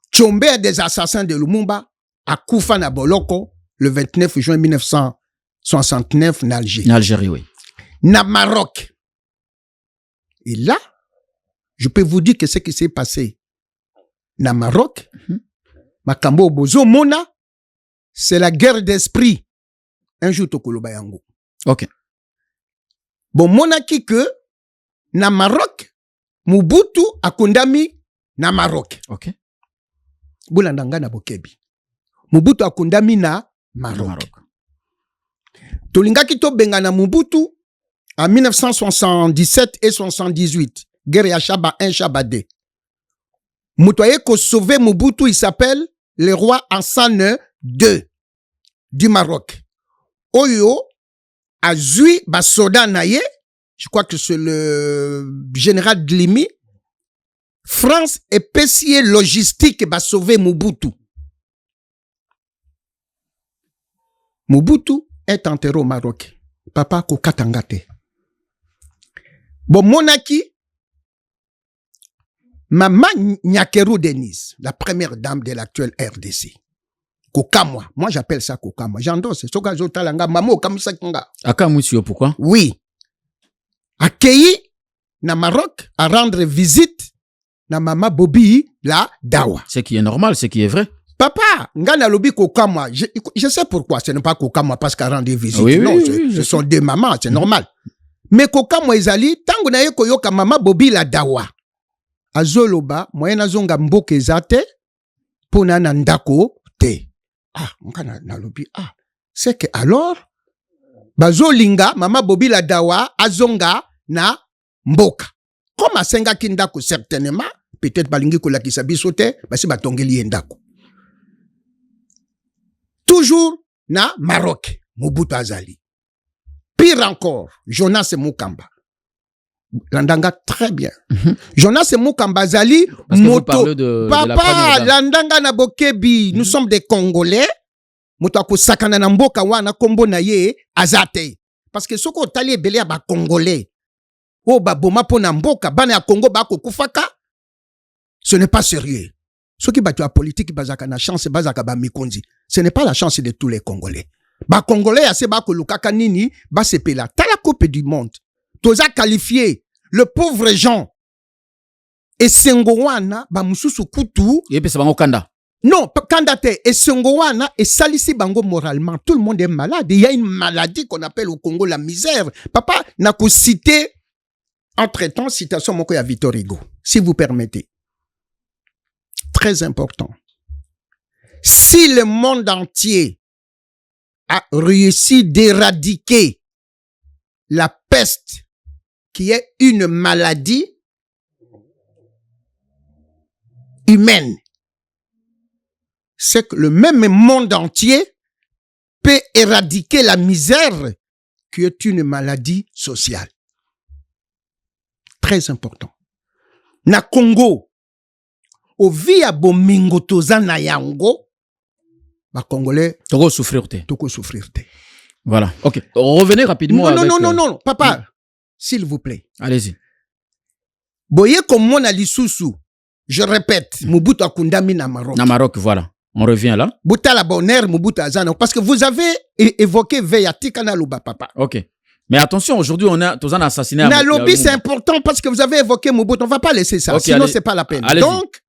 Speaker 1: Tchombe des assassins de Lumumba à Koufa na Boloko le 29 juin 1969 en Algérie.
Speaker 2: En Algérie, oui.
Speaker 1: Na Maroc. Et là, je peux vous dire que ce qui s'est passé na Maroc, Makambo Bozo Mona, c'est la guerre d'esprit. Un jour, Tokoloba Yango.
Speaker 2: Ok.
Speaker 1: Bon, monaki que na Maroc, Mobutu a condamné na Maroc.
Speaker 2: Ok.
Speaker 1: Boulandanga na Bokebi. Mobutu a condamné na Maroc. Tolingaki to benga na Mobutu en 1977 et 78. Guerre ya Chaba 1, Chaba 2. Moutoye ko sauver Mobutu, il s'appelle le roi Hassan II du Maroc. Oyo a zui basoda naye, je crois que c'est le général Glimi. France et pessier logistique va sauver Mobutu. Mobutu est enterré au Maroc. Papa ko katangate. Bon, monaki, Maman Nyakeru Denise, la première dame de l'actuelle RDC. Kokamwa. Moi, j'appelle ça Kokamwa. J'endosse. Soka Zotalanga, Mamo Kamsakanga.
Speaker 2: Akamusio, pourquoi?
Speaker 1: Oui. Accueilli na Maroc à rendre visite na Mama Bobby la dawa.
Speaker 2: Ce qui est normal, ce qui est vrai.
Speaker 1: Papa, ngana lobi kokamwa, je sais pourquoi, ce n'est pas kokamwa parce qu'à rendre visite.
Speaker 2: Oui,
Speaker 1: non,
Speaker 2: oui,
Speaker 1: ce sont des mamans, c'est normal. Mais kokamwa ezali, tango na ye koyoka Mama Bobby la dawa. Azoloba, moyena zonga mboke ezate, pona na ndako te. Ah, ngana na lobi, ah, c'est que alors, bazolinga, Mama Bobby la dawa, azonga na mboka. Comme asenga kindako certainement, peut-être balingi kolakisa biso te, basi batongeli ye ndako. Toujours na Maroc, Mobutu azali. Pire encore, Jonas Mukamba. Landanga très bien. Jonas Mukamba azali moto. Papa, landanga na bokebi, nous sommes des Congolais. Moto ako sakana na mboka wana kombo na ye azate. Parce que soko tali ebele ya ba Congolais. O ba boma po na mboka bana ya Congo ba ko kufaka. Ce n'est pas sérieux. Ceux qui battent la politique, bazaka na chance, bazaka ba mikonzi. Ce n'est pas la chance de tous les Congolais. Ba Congolais, assez ba kolukaka nini, ba sepela. T'as la Coupe du Monde. Toza qualifié. Le pauvre Jean. Et Sengowana, ba mususu kutu.
Speaker 2: Et puis c'est bango kanda.
Speaker 1: Non, kandate. Et Sengowana, et salisi bango moralement. Tout le monde est malade. Il y a une maladie qu'on appelle au Congo la misère. Papa, n'a qu'au citer, entre-temps, citation moko ya Victor Hugo. Si vous permettez. Très important. Si le monde entier a réussi d'éradiquer la peste, qui est une maladie humaine, c'est que le même monde entier peut éradiquer la misère, qui est une maladie sociale. Très important. Na Congo, au via bomingo tozana yango, ba Congolais
Speaker 2: toko souffrir te.
Speaker 1: Toko souffrir te.
Speaker 2: Voilà. OK. Revenez rapidement
Speaker 1: non,
Speaker 2: avec
Speaker 1: non, papa, s'il vous plaît.
Speaker 2: Allez-y.
Speaker 1: Boye comme mona lisusu. Je répète, Mobutu akundami na Maroc.
Speaker 2: Na Maroc, voilà. On revient là.
Speaker 1: Buta la bonheur Mobutu azana parce que vous avez évoqué Veyatika na Luba, papa.
Speaker 2: OK. Mais attention, aujourd'hui, on a tous un assassiné.
Speaker 1: Nalobi, c'est important parce que vous avez évoqué Mobutu. On va pas laisser ça. Okay, sinon, c'est pas la peine. Donc,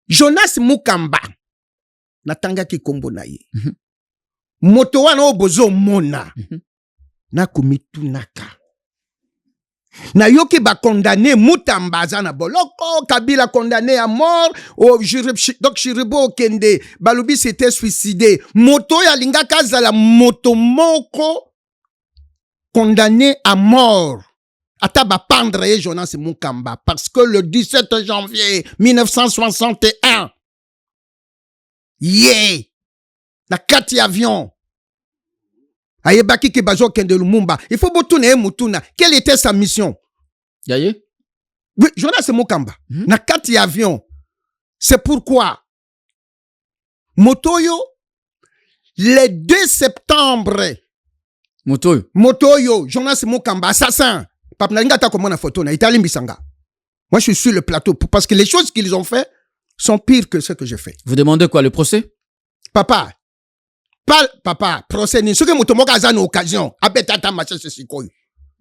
Speaker 1: Jonas Mukamba. Natanga ki kombo na ye. Moto wana obozo mona. Na kumitu naka. Na yoki ba condamné Mutamba zana boloko. Kabila condamné à mort. Donc, Chiribo Kende. Balubi s'était suicidé. Moto ya linga kazala moto moko. Condamné à mort. Ataba pendre Jonas Mukamba. Parce que le 17 janvier 1961, na kati avion, ayebaki ke bazo kende Lumumba. Il faut botune mutuna. Quelle était sa mission?
Speaker 2: Yaye?
Speaker 1: Oui, Jonas Mukamba. Na kati avion. C'est pourquoi Motoyo, le 2 septembre, Motoyo, Jonas Mukamba, assassin. Papa Nalinga ta comment na photo na Italie Mbisanga. Moi je suis sur le plateau parce que les choses qu'ils ont fait sont pires que ce que j'ai fait.
Speaker 2: Vous demandez quoi, le procès?
Speaker 1: Papa, procès ni ce que motomoka a une occasion. Abetata macha ce sikoy.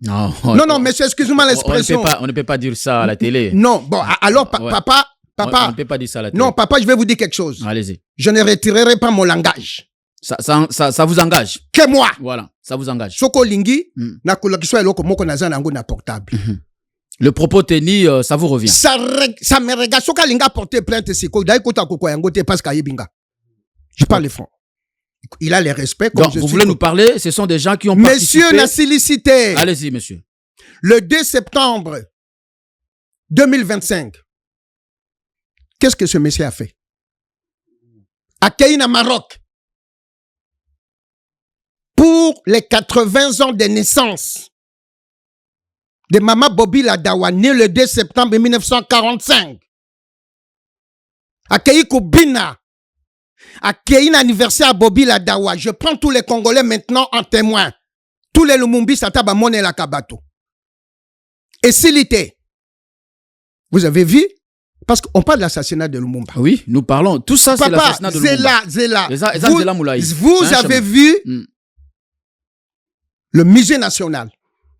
Speaker 1: Non, mais excuse-moi l'expression.
Speaker 2: On ne peut pas dire ça à la télé.
Speaker 1: Non, bon, alors papa,
Speaker 2: on ne peut pas dire ça à la télé.
Speaker 1: Non, papa, je vais vous dire quelque chose.
Speaker 2: Allez-y.
Speaker 1: Je ne retirerai pas mon langage.
Speaker 2: Ça vous engage.
Speaker 1: Que moi.
Speaker 2: Voilà, ça vous engage.
Speaker 1: Soko lingi, na kolokiswa eloko moko naza nango na portable.
Speaker 2: Le propos tenu, ça vous revient.
Speaker 1: Ça me regarde. Soka linga porter plainte siko. D'ailleurs, kota koko yangote parce qu'ayebinga. Je parle les francs. Il a les respects.
Speaker 2: Donc, vous voulez nous parler, ce sont des gens qui ont participé.
Speaker 1: Monsieur n'a sollicité.
Speaker 2: Allez-y, monsieur.
Speaker 1: Le 2 septembre 2025, qu'est-ce que ce monsieur a fait? À Keïna, Maroc, pour les 80 ans de naissance de Mama Bobby la dawa, née le 2 septembre 1945. À Keïkobina, à Keïna anniversaire à Bobby la dawa. Je prends tous les Congolais maintenant en témoin. Tous les Lumumbi Sataba Mone la Kabato. Et s'il était, vous avez vu? Parce qu'on parle de l'assassinat de Lumumba.
Speaker 2: Oui, nous parlons. Tout ça, c'est l'assassinat de Lumumba.
Speaker 1: Zéla.
Speaker 2: Vous
Speaker 1: avez vu le musée national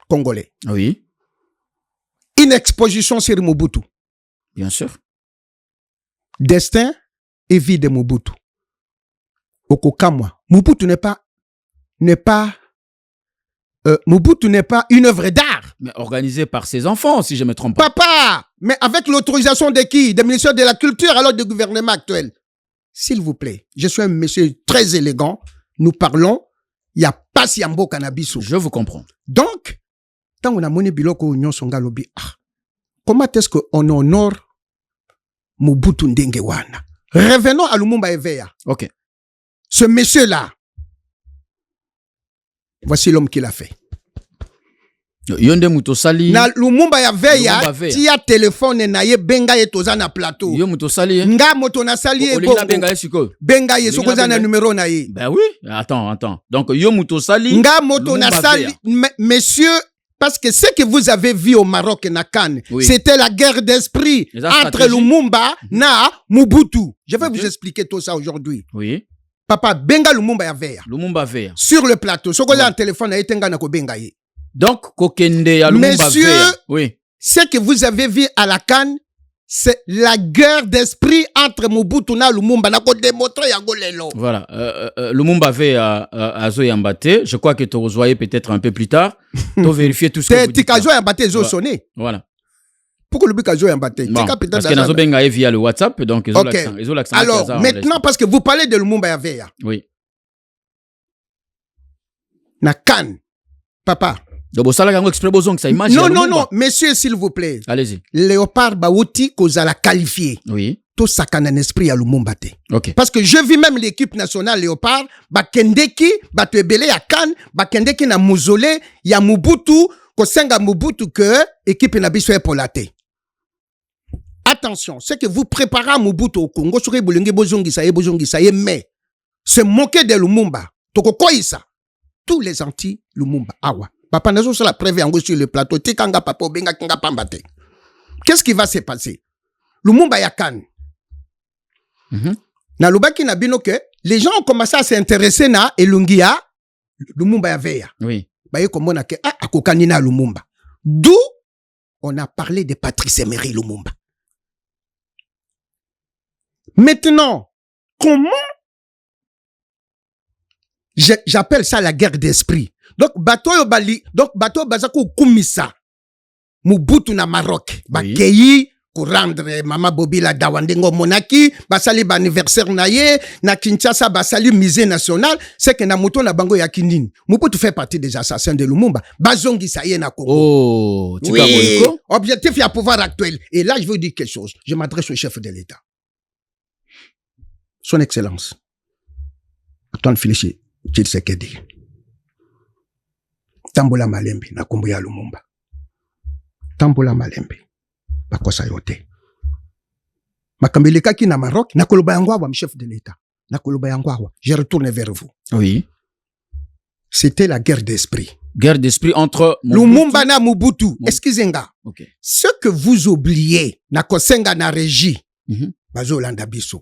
Speaker 1: congolais.
Speaker 2: Oui.
Speaker 1: une exposition sur Mobutu.
Speaker 2: Bien sûr.
Speaker 1: Destin et vie de Mobutu. Okokamwa. Mobutu n'est pas une œuvre d'art.
Speaker 2: Mais organisé par ses enfants, si je ne me trompe pas.
Speaker 1: Papa, mais avec l'autorisation de qui? Des ministères de la Culture, alors du gouvernement actuel. S'il vous plaît, je suis un monsieur très élégant. Nous parlons, il n'y a pas si ambo cannabis.
Speaker 2: Je vous comprends.
Speaker 1: Donc, quand on a monnaie biloko union songa lobby, comment est-ce qu'on honore Mobutu Ndenge wana? Revenons à Lumumba Eveya.
Speaker 2: Ok.
Speaker 1: Ce monsieur-là, voici l'homme qui l'a fait.
Speaker 2: Yonde Mutosali.
Speaker 1: Na Lumumba Eveya, tia téléphone na ye benga ye toza na plateau.
Speaker 2: Yo Mutosali.
Speaker 1: Nga moto na sali e
Speaker 2: bongo. Benga ye siko.
Speaker 1: Benga ye soko za na numéro na ye.
Speaker 2: Ben oui. Attends. Donc yo Mutosali.
Speaker 1: Nga moto na sali, monsieur. Parce que ce que vous avez vu au Maroc et na Cannes, c'était la guerre d'esprit entre Lumumba na Mobutu. Je vais vous expliquer tout ça aujourd'hui.
Speaker 2: Oui.
Speaker 1: Papa, benga Lumumba Eveya.
Speaker 2: Lumumba Eveya.
Speaker 1: Sur le plateau. Ce qu'on a en téléphone, na etenga na ko benga ye.
Speaker 2: Donc, Kokende ya Lumumba Eveya. Monsieur,
Speaker 1: oui. Ce que vous avez vu à la Cannes, c'est la guerre d'esprit entre Mobutu na Lumumba. Na ko démontrer ya golelo.
Speaker 2: Voilà. Lumumba Eveya a zo yambate. Je crois que tu revoyais peut-être un peu plus tard. Tu vérifier tout ce que vous dites.
Speaker 1: Tikazo yambate zo sonné.
Speaker 2: Voilà.
Speaker 1: Pourquoi le Bikazo yambate?
Speaker 2: Parce que nazo benga via le WhatsApp, donc ils ont l'accent.
Speaker 1: Alors, maintenant, parce que vous parlez de Lumumba Eveya.
Speaker 2: Oui.
Speaker 1: Na Cannes. Papa.
Speaker 2: Non,
Speaker 1: monsieur, s'il vous plaît.
Speaker 2: Allez-y.
Speaker 1: Léopard Baouti, kozala qualifié.
Speaker 2: Oui.
Speaker 1: Tout ça can un esprit à Lumumba.
Speaker 2: Ok.
Speaker 1: Parce que je vis même l'équipe nationale Léopard, Bakendeki, Batwebele à Cannes, Bakendeki na Muzole, ya Mobutu, Kosenga Mobutu que équipe na biso pour la thé. Attention, c'est que vous préparez à Mobutu au Congo, sur Boulenge Bozongisa, mais se moquer de Lumumba. Toko koisa. Tous les anti-Lumumba. Awa. Papa nazo sur la preuve en sur le plateau. Tikanga papa benga kinga pambate. Qu'est-ce qui va se passer? Lumumba ya Cannes. Na lubaki na bino que les gens ont commencé à s'intéresser na Elungia Lumumba ya Veya.
Speaker 2: Oui.
Speaker 1: Baye komona ke akokani na Lumumba. D'où on a parlé de Patrice Emery Lumumba. Maintenant, comment j'appelle ça la guerre d'esprit. Donc bateau bazako kumisa Mobutu na Maroc bakeyi ko rendre mama Bobila Dawandengo monaki basali ba anniversaire na ye na Kinshasa basali musée national c'est que na moto na bango ya kinini Mobutu fait partie des assassins de Lumumba bazongi ça y na Congo.
Speaker 2: Oh,
Speaker 1: oui. Objectif ya pouvoir actuel. Et là je veux dire quelque chose, je m'adresse au chef de l'État, son excellence Antoine Félix Tshisekedi. Tambola malembe na kombo ya Lumumba. Tambola malembe bakosa yote. Makambeleka ki na Maroc na koloba yangwa chef de l'État. Na koloba yangwa. Je retourne vers vous.
Speaker 2: Oui.
Speaker 1: C'était la guerre d'esprit.
Speaker 2: Guerre d'esprit entre
Speaker 1: Lumumba na Mobutu. Excusez-moi.
Speaker 2: Okay.
Speaker 1: Ce que vous oubliez na kosenga na régie. Bazolanda biso.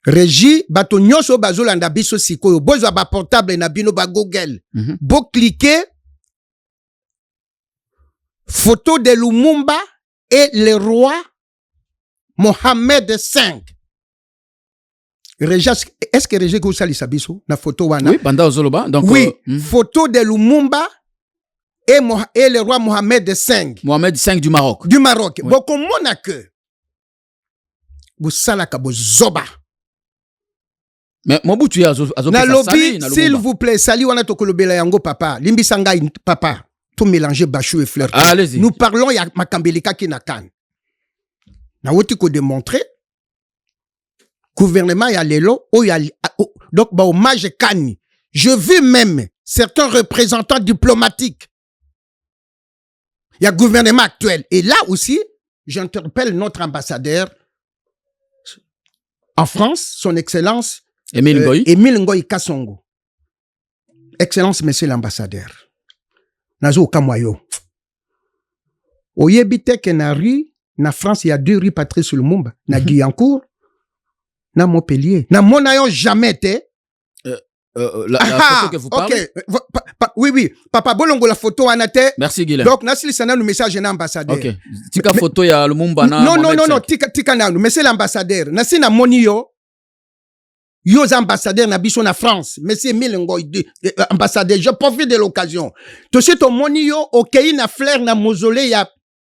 Speaker 1: Régie, bato nyonso bazolanda biso sikoyo, bozo ba portable na bino ba Google. Bo cliquer photo de Lumumba et le roi Mohamed V. Régie, est-ce que Régie ko sali sabiso na photo wana?
Speaker 2: Oui, banda ozoloba. Donc
Speaker 1: oui, photo de Lumumba et le roi Mohamed V.
Speaker 2: Mohamed V du Maroc.
Speaker 1: Du Maroc.
Speaker 2: Oui.
Speaker 1: Bon comment na que vous salaka bo zoba.
Speaker 2: Mais Mobutu a zo
Speaker 1: na lobby, s'il vous plaît, sali wana tokolobela yango papa. Limbisanga papa. Tout mélanger bachou et fleur.
Speaker 2: Allez-y.
Speaker 1: Nous parlons ya makambeleka ki na Cannes. Na woti ko démontrer gouvernement ya lelo o ya donc ba hommage Cannes. Je vis même certains représentants diplomatiques. Il y a gouvernement actuel et là aussi, j'interpelle notre ambassadeur en France, son excellence
Speaker 2: Émile
Speaker 1: Ngoyi Kasongo. Excellence, monsieur l'ambassadeur. Nazo Kamoyo. Oyebite que na rue, na France, il y a 2 rues Patrice Lumumba. Na Guyancourt, na Montpellier. Na Monayon jamais été.
Speaker 2: La photo que vous parlez.
Speaker 1: Ok. Oui, papa bolongo la photo anate.
Speaker 2: Merci Guilhem.
Speaker 1: Donc nasili sana le message na ambassadeur.
Speaker 2: OK. Tika photo ya Lumumba na
Speaker 1: Non, tika na mais c'est l'ambassadeur. Nasi na moni yo ambassadeur na biso na France, monsieur Milengo ambassadeur, je profite de l'occasion. To se to moni yo okei na fleur na mausolée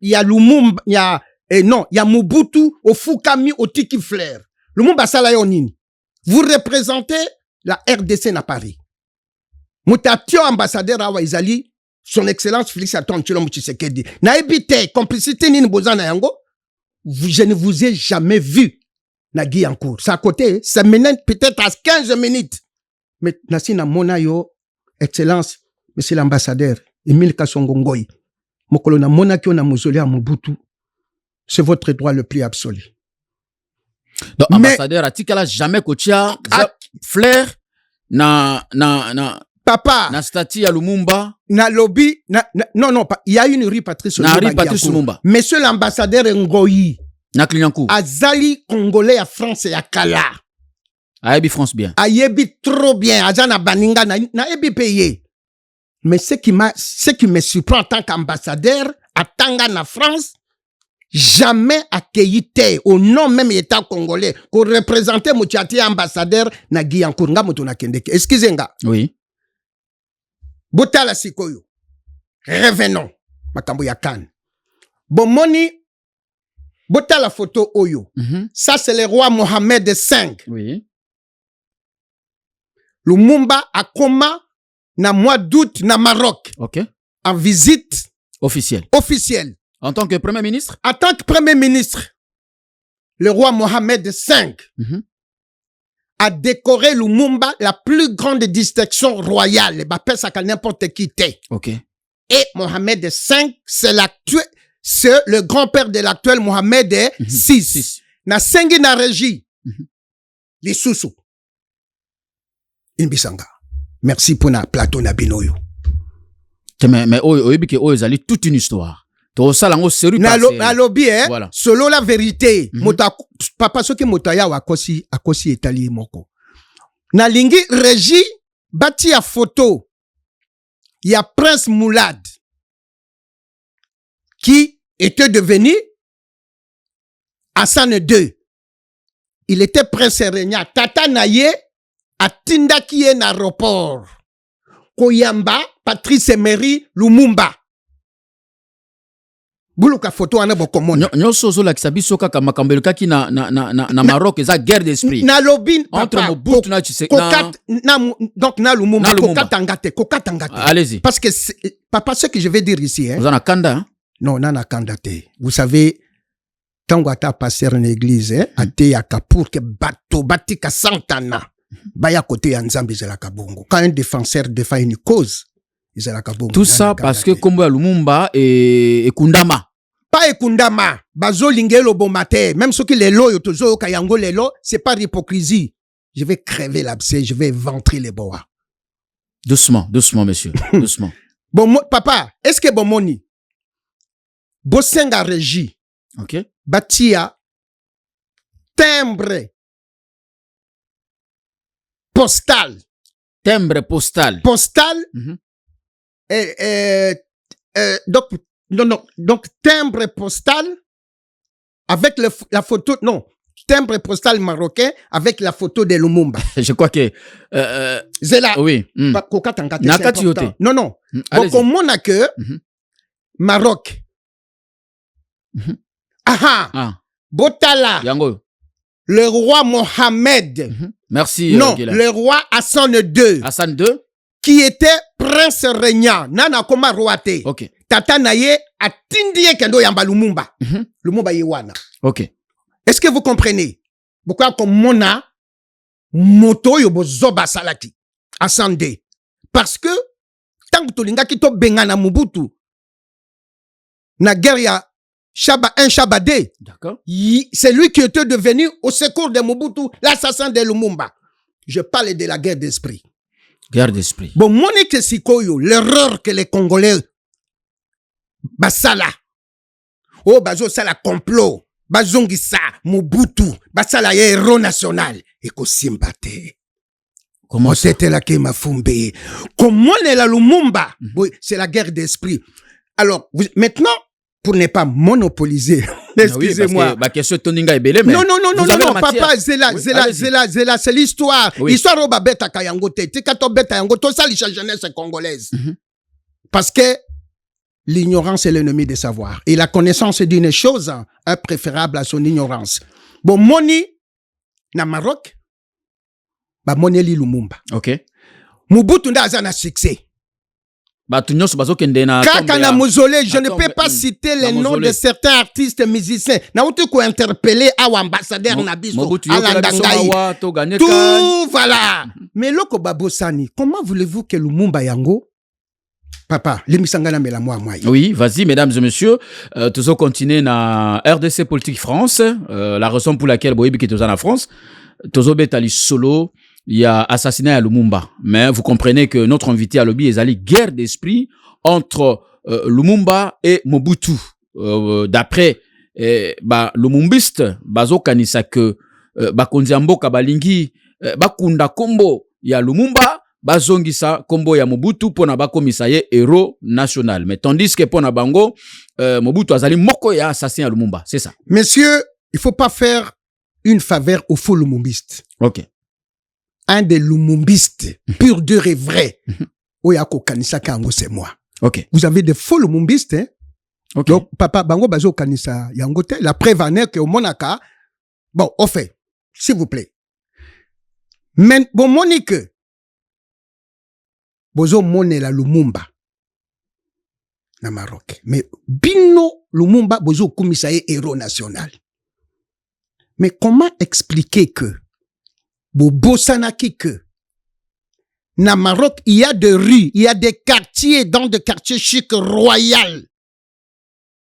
Speaker 1: ya Lumumba, ya Mobutu au Fukami au Tiki Fleur. Lumumba sala yo nini? Vous représentez la RDC na Paris. Mutatio ambassadeur awa izali son excellence Félix Antoine Tshilombo Tshisekedi. Na ebite complicité nini bozana yango? Je ne vous ai jamais vu. Na Guyancourt. C'est à côté, ça mène peut-être à 15 minutes. Mais nasi na mona yo, excellence, monsieur l'ambassadeur, Emile Kasongo Ngoyi. Mokolo na mona ki on a mausolée à Mobutu. C'est votre droit le plus absolu.
Speaker 2: Donc, ambassadeur, atikala jamais kotia fleur na
Speaker 1: papa
Speaker 2: na statue ya Lumumba
Speaker 1: na lobby non, il y a une rue Patrice Lumumba. Monsieur l'ambassadeur Ngoyi
Speaker 2: na Clignancourt.
Speaker 1: Azali Congolais à France ya kala.
Speaker 2: Ayebi France bien.
Speaker 1: Ayebi trop bien. Azana baninga na ebi payé. Mais ce qui me surprend en tant qu'ambassadeur à Tanga na France, jamais accueilli au nom même État congolais pour représenter Moutiati ambassadeur na Guyancourt nga moto na kendeke. Excusez nga.
Speaker 2: Oui.
Speaker 1: Botala sikoyo. Revenons. Makambo ya kan. Bomoni bota la photo Oyo. Ça, c'est le roi Mohamed V.
Speaker 2: Oui.
Speaker 1: Lumumba a coma na mois d'août na Maroc.
Speaker 2: OK.
Speaker 1: En visite
Speaker 2: officielle. En tant que premier ministre?
Speaker 1: En tant que premier ministre, le roi Mohamed V a décoré Lumumba la plus grande distinction royale. Il va ça qu'à n'importe qui t'est.
Speaker 2: OK.
Speaker 1: Et Mohamed V, c'est le grand-père de l'actuel Mohamed VI. Na sengi na régie. Les sous. Inbisanga. Merci pour na plateau na binoyo.
Speaker 2: Mais oyebi oyo ezali toute une histoire. To salango sérieux
Speaker 1: na lobby
Speaker 2: voilà.
Speaker 1: Selon la vérité, papa soki motaya akosi etali moko. Na lingi régie bati ya photo ya Prince Moulad qui était devenu Hassan II. Il était prince régna. Tata Naye a tinda qui est na aéroport. Koyamba, Patrice Emery, Lumumba. Buluka photo wana bokomona.
Speaker 2: Nyoso zo la kisabiso kaka makambelo kaki na Maroc eza guerre d'esprit.
Speaker 1: Na lobby
Speaker 2: entre Mobutu na Tshisekedi.
Speaker 1: Donc na Lumumba kokatangate.
Speaker 2: Allez-y.
Speaker 1: Parce que papa, ce que je vais dire ici
Speaker 2: Vous en a kanda hein?
Speaker 1: Non, nana kandate. Vous savez, tango ata passer en église, ate ya kapour ke bato batika santana. Baya côté ya nzambe zela kabongo. Quand un défenseur défend une cause, zela kabongo.
Speaker 2: Tout ça parce que Kombo ya Lumumba et Kundama.
Speaker 1: Pas Ekundama, bazo lingelo bomate, même ceux qui les loyo tozo kayango lelo, c'est pas d'hypocrisie. Je vais crever l'abcès, je vais ventrer les bois.
Speaker 2: Doucement, monsieur, doucement.
Speaker 1: Bon papa, est-ce que bon moni Bosenga régie.
Speaker 2: OK.
Speaker 1: Batia timbre postal.
Speaker 2: Timbre postal.
Speaker 1: Postal. Donc timbre postal avec la photo, non, timbre postal marocain avec la photo de Lumumba.
Speaker 2: Je crois que
Speaker 1: Zela.
Speaker 2: oui.
Speaker 1: Non. Donc on mona que Maroc. Botala.
Speaker 2: Yango.
Speaker 1: Le roi Mohamed.
Speaker 2: Merci.
Speaker 1: Non, le roi Hassan II.
Speaker 2: Hassan II.
Speaker 1: Qui était prince régnant. Nana koma roate.
Speaker 2: OK.
Speaker 1: Tata naye atindie kendo yamba Lumumba. Lumumba yewana.
Speaker 2: OK.
Speaker 1: Est-ce que vous comprenez? Pourquoi comme mona moto yo bozoba salaki. Hassan II. Parce que tant que tolinga ki to bengana Mobutu. Na guerre ya Chabadé.
Speaker 2: D'accord.
Speaker 1: C'est lui qui était devenu au secours de Mobutu, l'assassin de Lumumba. Je parle de la guerre d'esprit.
Speaker 2: Guerre d'esprit.
Speaker 1: Bon, Monique Sikoyo, l'erreur que les Congolais basala. Oh, bazo sala complot. Bazongisa, Mobutu, basala héros national. Eko simbate.
Speaker 2: Comment ça?
Speaker 1: C'était la Mafumbe. Comment est la Lumumba? Oui, c'est la guerre d'esprit. Alors, maintenant, pour ne pas monopoliser, excusez-moi.
Speaker 2: Oui, question Toninga est belle, mais
Speaker 1: non, papa, Zela, c'est l'histoire.
Speaker 2: Oui.
Speaker 1: Histoire au babeta kayango tete, kato beta yango, tout ça, la jeunesse congolaise. Parce que l'ignorance est l'ennemi des savoirs. Et la connaissance d'une chose est préférable à son ignorance. Bon, Moni, na Maroc, ba Moni li Lumumba.
Speaker 2: OK.
Speaker 1: Mobutu nda aza na succès. Kaka na mausolée, je ne peux pas citer les noms de certains artistes musiciens. Na outu ko interpeller à ambassadeur na biso, Alandangai. Tout voilà. Mais loko babosani, comment voulez-vous que Lumumba yango papa, l'émisangana mela moi.
Speaker 2: Oui, vas-y, mesdames et messieurs. Toujours continuer na RDC Politique France. La raison pour laquelle Boyebi qui est en France. Toujours betali solo. Il y a assassinat à Lumumba. Mais vous comprenez que notre invité à lobby est allé guerre d'esprit entre Lumumba et Mobutu. D'après Lumumbiste, bazo kanisa que bakonziambo kabalingi bakunda kombo ya Lumumba, bazongisa kombo ya Mobutu pona bakomisa ye héros national. Mais tandis que pona bango Mobutu azali moko ya assassin à Lumumba, c'est ça.
Speaker 1: Messieurs, il faut pas faire une faveur aux faux Lumumbistes.
Speaker 2: OK.
Speaker 1: Un des Lumumbistes, pur, dur et vrai. Oyako kanisa kango, c'est moi.
Speaker 2: OK.
Speaker 1: Vous avez des faux Lumumbistes, hein?
Speaker 2: OK.
Speaker 1: Donc, papa, bango bazo kanisa yangote, la preuve en est que au monaka, bon, au fait, s'il vous plaît. Mais, bon, Monique, bozo mone la Lumumba, na Maroc. Mais, bino Lumumba, bozo komisaye héros national. Mais comment expliquer que Bosanaki que na Maroc, il y a des rues, il y a des quartiers, dans des quartiers chics royaux.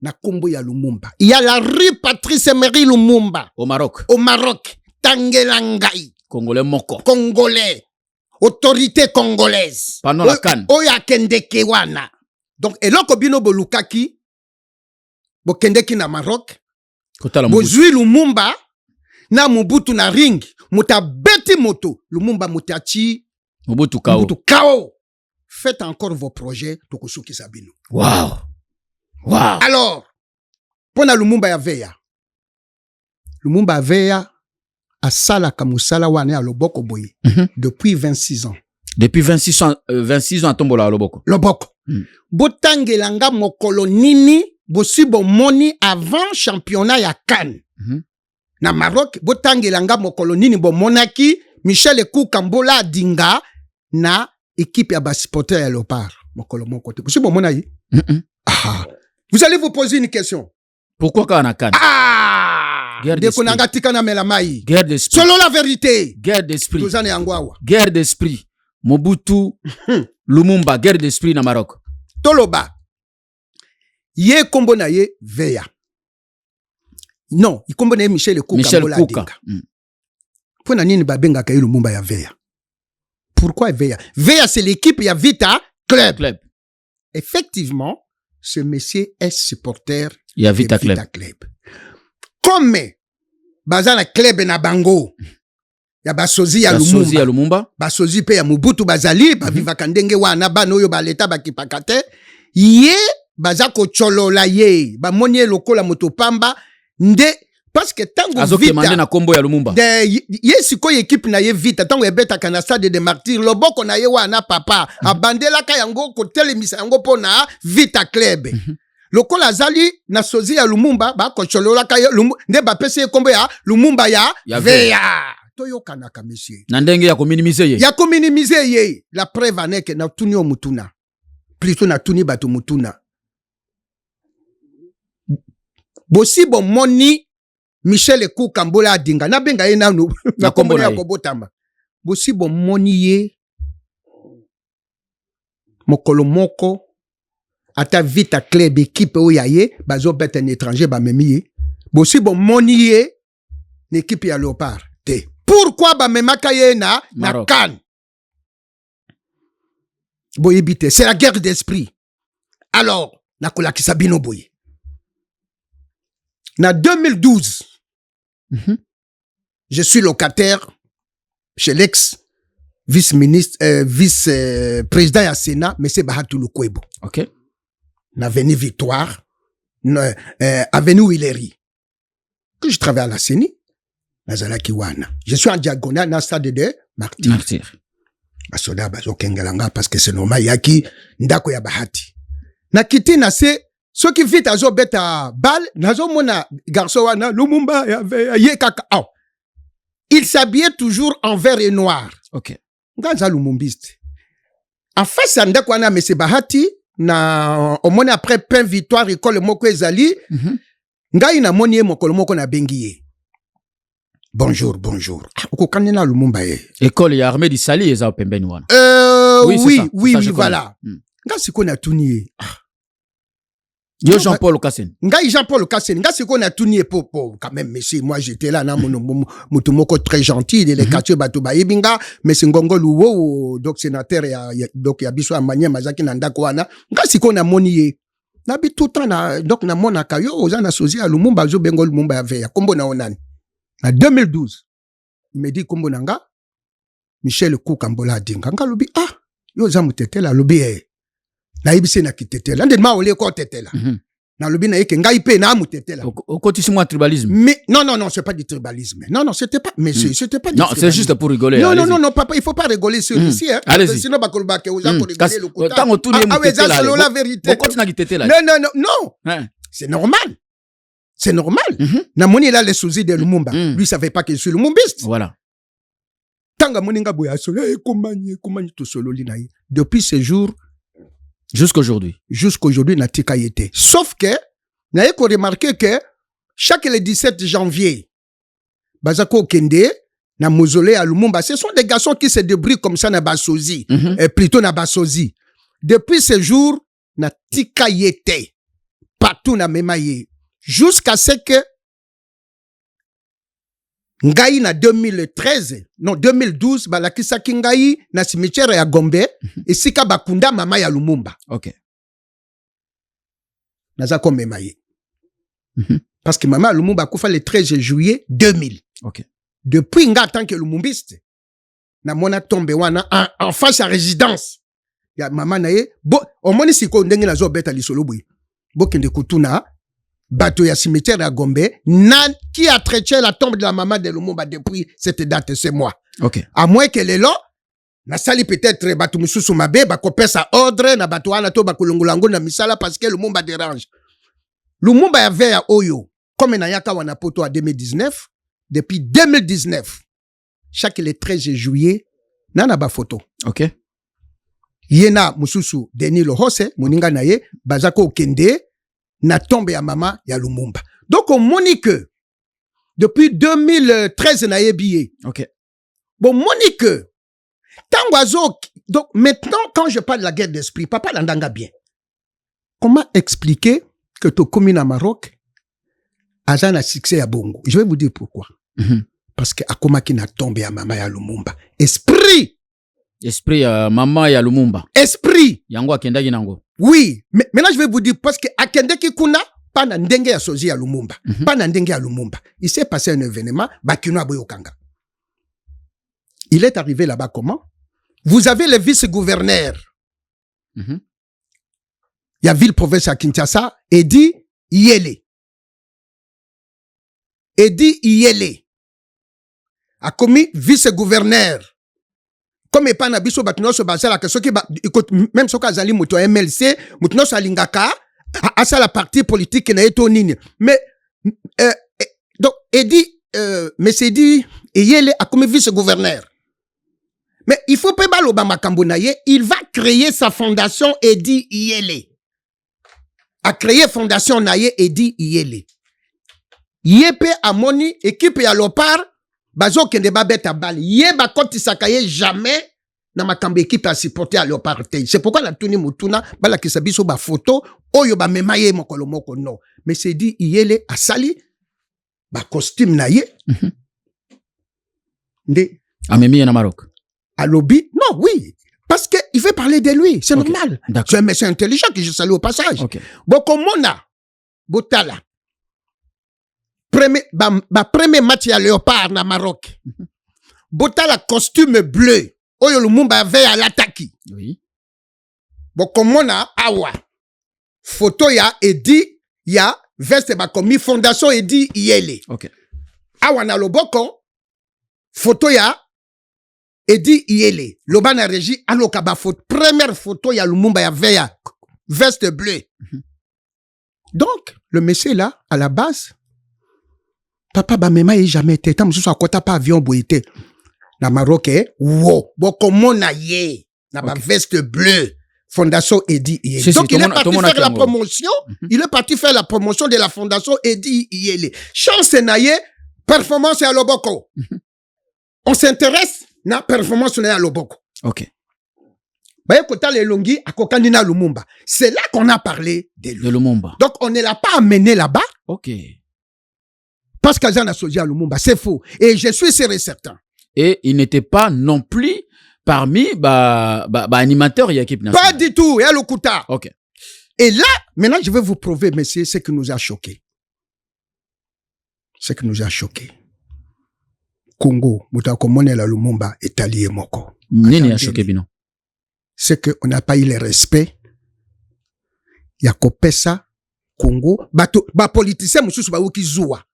Speaker 1: Na Kombo ya Lumumba. Il y a la rue Patrice Emery Lumumba.
Speaker 2: Au Maroc.
Speaker 1: Au Maroc. Tangelangai.
Speaker 2: Congolais moko.
Speaker 1: Congolais. Autorité congolaise.
Speaker 2: Pendant la Cannes.
Speaker 1: Oya Kendeke wana. Donc, eloko bino bolukaki. Bo Kendeki na Maroc. Bozui Lumumba. Na Mobutu na ring. Muta beti moto. Lumumba mutachi.
Speaker 2: Mobutu kao.
Speaker 1: Faites encore vos projets. Tokosuki Sabino.
Speaker 2: Wow.
Speaker 1: Alors, pona Lumumba ya veya. Lumumba ya veya. Asala kamusala wane a loboko boye. Depuis 26 ans.
Speaker 2: Depuis 26 ans à tombola à loboko.
Speaker 1: Loboko. Botangelanga mokolo nini. Bosi moni avant championnat ya Cannes. Na Maroc, botangelanga mokolo nini monaki, Michel Ekou Kambola Dinga, na équipe ya basporteur ya Léopard. Mokolo moko te. Bosi mona yi? Vous allez vous poser une question.
Speaker 2: Pourquoi kana Cannes?
Speaker 1: Guerre d'esprit.
Speaker 2: Guerre d'esprit.
Speaker 1: Selon la vérité.
Speaker 2: Guerre d'esprit.
Speaker 1: Guerre
Speaker 2: d'esprit. Mobutu, Lumumba, guerre d'esprit na Maroc.
Speaker 1: Toloba. Ye kombo na ye Veya. Non, il kombo na ye Michel Ekou Kambola Dinga. Pona nini babenga ka Lumumba ya Veya? Pourquoi Veya? Veya c'est l'équipe ya Vita Club. Effectivement, ce monsieur est supporter
Speaker 2: ya Vita Club.
Speaker 1: Comme bazana club na bango ya basozi ya Lumumba, basozi pe ya Mobutu bazali baviva kandenge wana bana oyo baleta bakipakate ye bazako cholola ye ba monie lokola motopamba nde parce que tango
Speaker 2: Vita na kombo ya Lumumba
Speaker 1: de ye siko équipe na ye Vita tango ebeta kana stade de martyrs loboko na ye wana papa abandela ka yango ko telemisa yango pona Vita Club. Lokola zali na sozi ya Lumumba ba kocholola ka nde ba pese kombo ya Lumumba ya Veya. Toyo kanaka monsieur.
Speaker 2: Na ndenge ya kominimiser ye.
Speaker 1: Ya kominimiser ye. La preuve aneke na tuni o mutuna. Plutôt na tuni bato mutuna. Bosi moni Michel Ekou Kambola Dinga na benga ye nanu na kombo ya kobotamba. Bosi moni ye mokolo moko ata Vita Club équipe oya ye bazo bete un étranger ba memiye bosi moni ye l'équipe ya Léopard te. Pourquoi ba memaka ye na Cannes? Boyebite, c'est la guerre d'esprit. Alors, na kolakisa bino boye. Na 2012, je suis locataire chez l'ex vice-président ya Sénat, M. Bahatou Lukwebo.
Speaker 2: OK.
Speaker 1: N'avenue Victoire, avenue Willery. Que je travaille à la CENI, Nazala Kiwana. Je suis en diagonale dans le stade de Martyr. Basoda bazo kengalanga parce que c'est normal yaki ndako ya Bahati. Na kiti na se ceux qui vite azo beta bal nazo mona garçon wana Lumumba ya kaka. Oh. Il s'habillait toujours en vert et noir.
Speaker 2: OK.
Speaker 1: Ngaza Lumumbiste. En face ndako wana M. Bahati na omona après pain victoire école moko ezali ngai na moni mokolo moko na bengiye. Bonjour. Okokane na Lumumba ye.
Speaker 2: École ya armée du Sali eza pembeni wana.
Speaker 1: Oui, voilà. Nga siko na tuniye.
Speaker 2: Yo Jean-Paul Kasseni.
Speaker 1: Ngai Jean-Paul Kasseni. Nga siko na tuniye po quand même monsieur, moi j'étais là na mutu moko très gentil de les quartiers bato ba yebinga monsieur Ngongo Luwo donc sénateur ya donc ya biso amanya mazaki na ndako wana. Nga siko na moniye. Na bi tout temps na donc na mona kayo oza na sozi ya Lumumba zo bengo Lumumba ya veya kombo na onani. En 2012, il me dit kombo nanga Michel Koukambola dinga nga lobi yo za mutetela lobi na ibise na kitetela ndé ma ole ko tetela na lobi na yeke ngai pe na mutetela
Speaker 2: au quotidien tribalisme.
Speaker 1: Mais non, c'est pas du tribalisme. Non, c'était pas c'était pas du
Speaker 2: tribalisme. Non, c'est juste pour rigoler.
Speaker 1: Non, papa, il faut pas rigoler sur ici hein. Sinon ba kolba ke oza ko rigoler le kota. C'est la vérité. Non. C'est normal. C'est normal. Namoni là les soucis de Lumumba. Lui savait pas que je suis lumumbiste.
Speaker 2: Voilà.
Speaker 1: Tanga moninga boya solo komanye to solo linaï. Depuis ce jour
Speaker 2: jusqu'aujourd'hui
Speaker 1: natika yete. Sauf que naye ko remarquer que chaque le 17 janvier bazako kende na mausolée à Lumumba, ce sont des garçons qui se débrouillent comme ça na Basozi, plutôt na Basozi. Depuis ce jour natika yete partout na memaye. Jusqu'à ce que ngai na 2012 balakisaki ngai na cimetière ya Gombe esika bakunda mama ya Lumumba.
Speaker 2: OK.
Speaker 1: Naza ko memaye. Parce que mama ya Lumumba kufa le 13 juillet 2000.
Speaker 2: OK.
Speaker 1: Depuis nga tant que lumumbiste na mona tombe wana en face à résidence ya mama na ye bo omoni siko ndenge nazo beta lisolo boy. Bokende kutuna bateau ya cimetière à Gombe, qui a traité la tombe de la maman de Lumumba depuis cette date, c'est moi.
Speaker 2: OK.
Speaker 1: À moins qu'elle est là, na sali peut-être bateau mususu mabe, bakopé sa ordre, na bateau wana to bakulungulango na misala parce que Lumumba dérange. Lumumba avait à Oyo, comme na yaka wana poto à 2019, depuis 2019, chaque le 13 juillet, nana ba photo.
Speaker 2: OK.
Speaker 1: Yena mususu Denis Lohose, moninga na ye, bazako kende, na tombe ya mama ya Lumumba. Donc on moni que depuis 2013 na yebiye.
Speaker 2: OK.
Speaker 1: Bon moni que donc maintenant quand je parle de la guerre d'esprit, papa l'andanga bien. Comment expliquer que tu commune à Maroc a un succès à Bongo? Je vais vous dire pourquoi. Parce que akoma ki na tombe ya mama ya Lumumba. Esprit
Speaker 2: ya mama ya Lumumba.
Speaker 1: Esprit
Speaker 2: yango akendaki nango.
Speaker 1: Oui, mais maintenant je vais vous dire parce que akendeki kuna pas na ndenge ya sozi ya Lumumba, pas na ndenge ya Lumumba. Il s'est passé un événement bakino aboyokanga. Il est arrivé là-bas comment? Vous avez le vice-gouverneur. Il y a ville-province à Kinshasa, Edi Iyele. A commis vice-gouverneur. Comme pas na biso batino so basala que ceux qui même ceux qui azali moto MLC moto so alingaka à ça la partie politique na eto nini mais donc mais c'est dit Iyele a comme vice-gouverneur mais il faut pas baloba makambo na ye, il va créer sa fondation Edi Iyele a créé fondation na ye Edi Iyele yepe amoni équipe ya Lopar bazo kende ba beta bali ye ba kotisaka ye jamais na makambo équipe a supporter à Léopard. C'est pourquoi la tuni mutuna bala ki sabiso ba photo oyo ba memaye mokolo moko non mais c'est dit Iyele asali ba costume na ye nde
Speaker 2: amemi na Maroc
Speaker 1: à lobby non oui parce que il veut parler de lui c'est normal c'est un monsieur intelligent que je salue au passage bokomona botala premier match à Léopard na Maroc. Botala costume bleu. oyo Lumumba avait à l'attaque.
Speaker 2: Oui.
Speaker 1: Bon, comme on a, awa. Photo ya, Edi, ya, veste ba komi, fondation Edi, yele.
Speaker 2: Ok.
Speaker 1: Awa na loboko, photo ya, Edi, yele. Loba na régie, aloka ba photo. Première photo ya Lumumba ya veya, veste bleue. Donc, le monsieur là, à la base, papa ba mema est jamais été. Tant que kota pas avion boité. Na Maroc, wow. Bon, comment na ye. Na ba veste bleue. Fondation Edi Yele. Donc, il est parti faire la promotion. Il est parti faire la promotion de la Fondation Edi Yele. Chance naye, performance à Loboko. On s'intéresse na performance na Loboko.
Speaker 2: Ok.
Speaker 1: Lumumba. C'est là qu'on a parlé de
Speaker 2: Lumumba.
Speaker 1: Donc, on ne l'a pas amené là-bas.
Speaker 2: Ok.
Speaker 1: Parce qu'Azan a associé à Lumumba. C'est faux. Et je suis sûr et certain.
Speaker 2: Et il n'était pas non plus parmi animateurs et équipe nationale.
Speaker 1: Pas du tout. Et à l'Okuta.
Speaker 2: Ok.
Speaker 1: Et là, maintenant, je vais vous prouver, messieurs, ce qui nous a choqués. Ce qui nous a choqués. Congo, Moutakomone la Lumumba est allié Moko.
Speaker 2: Nini a choqué, Bino?
Speaker 1: C'est qu'on n'a pas eu le respect. Yakopesa, Congo, politicien, moussous, ki zoua.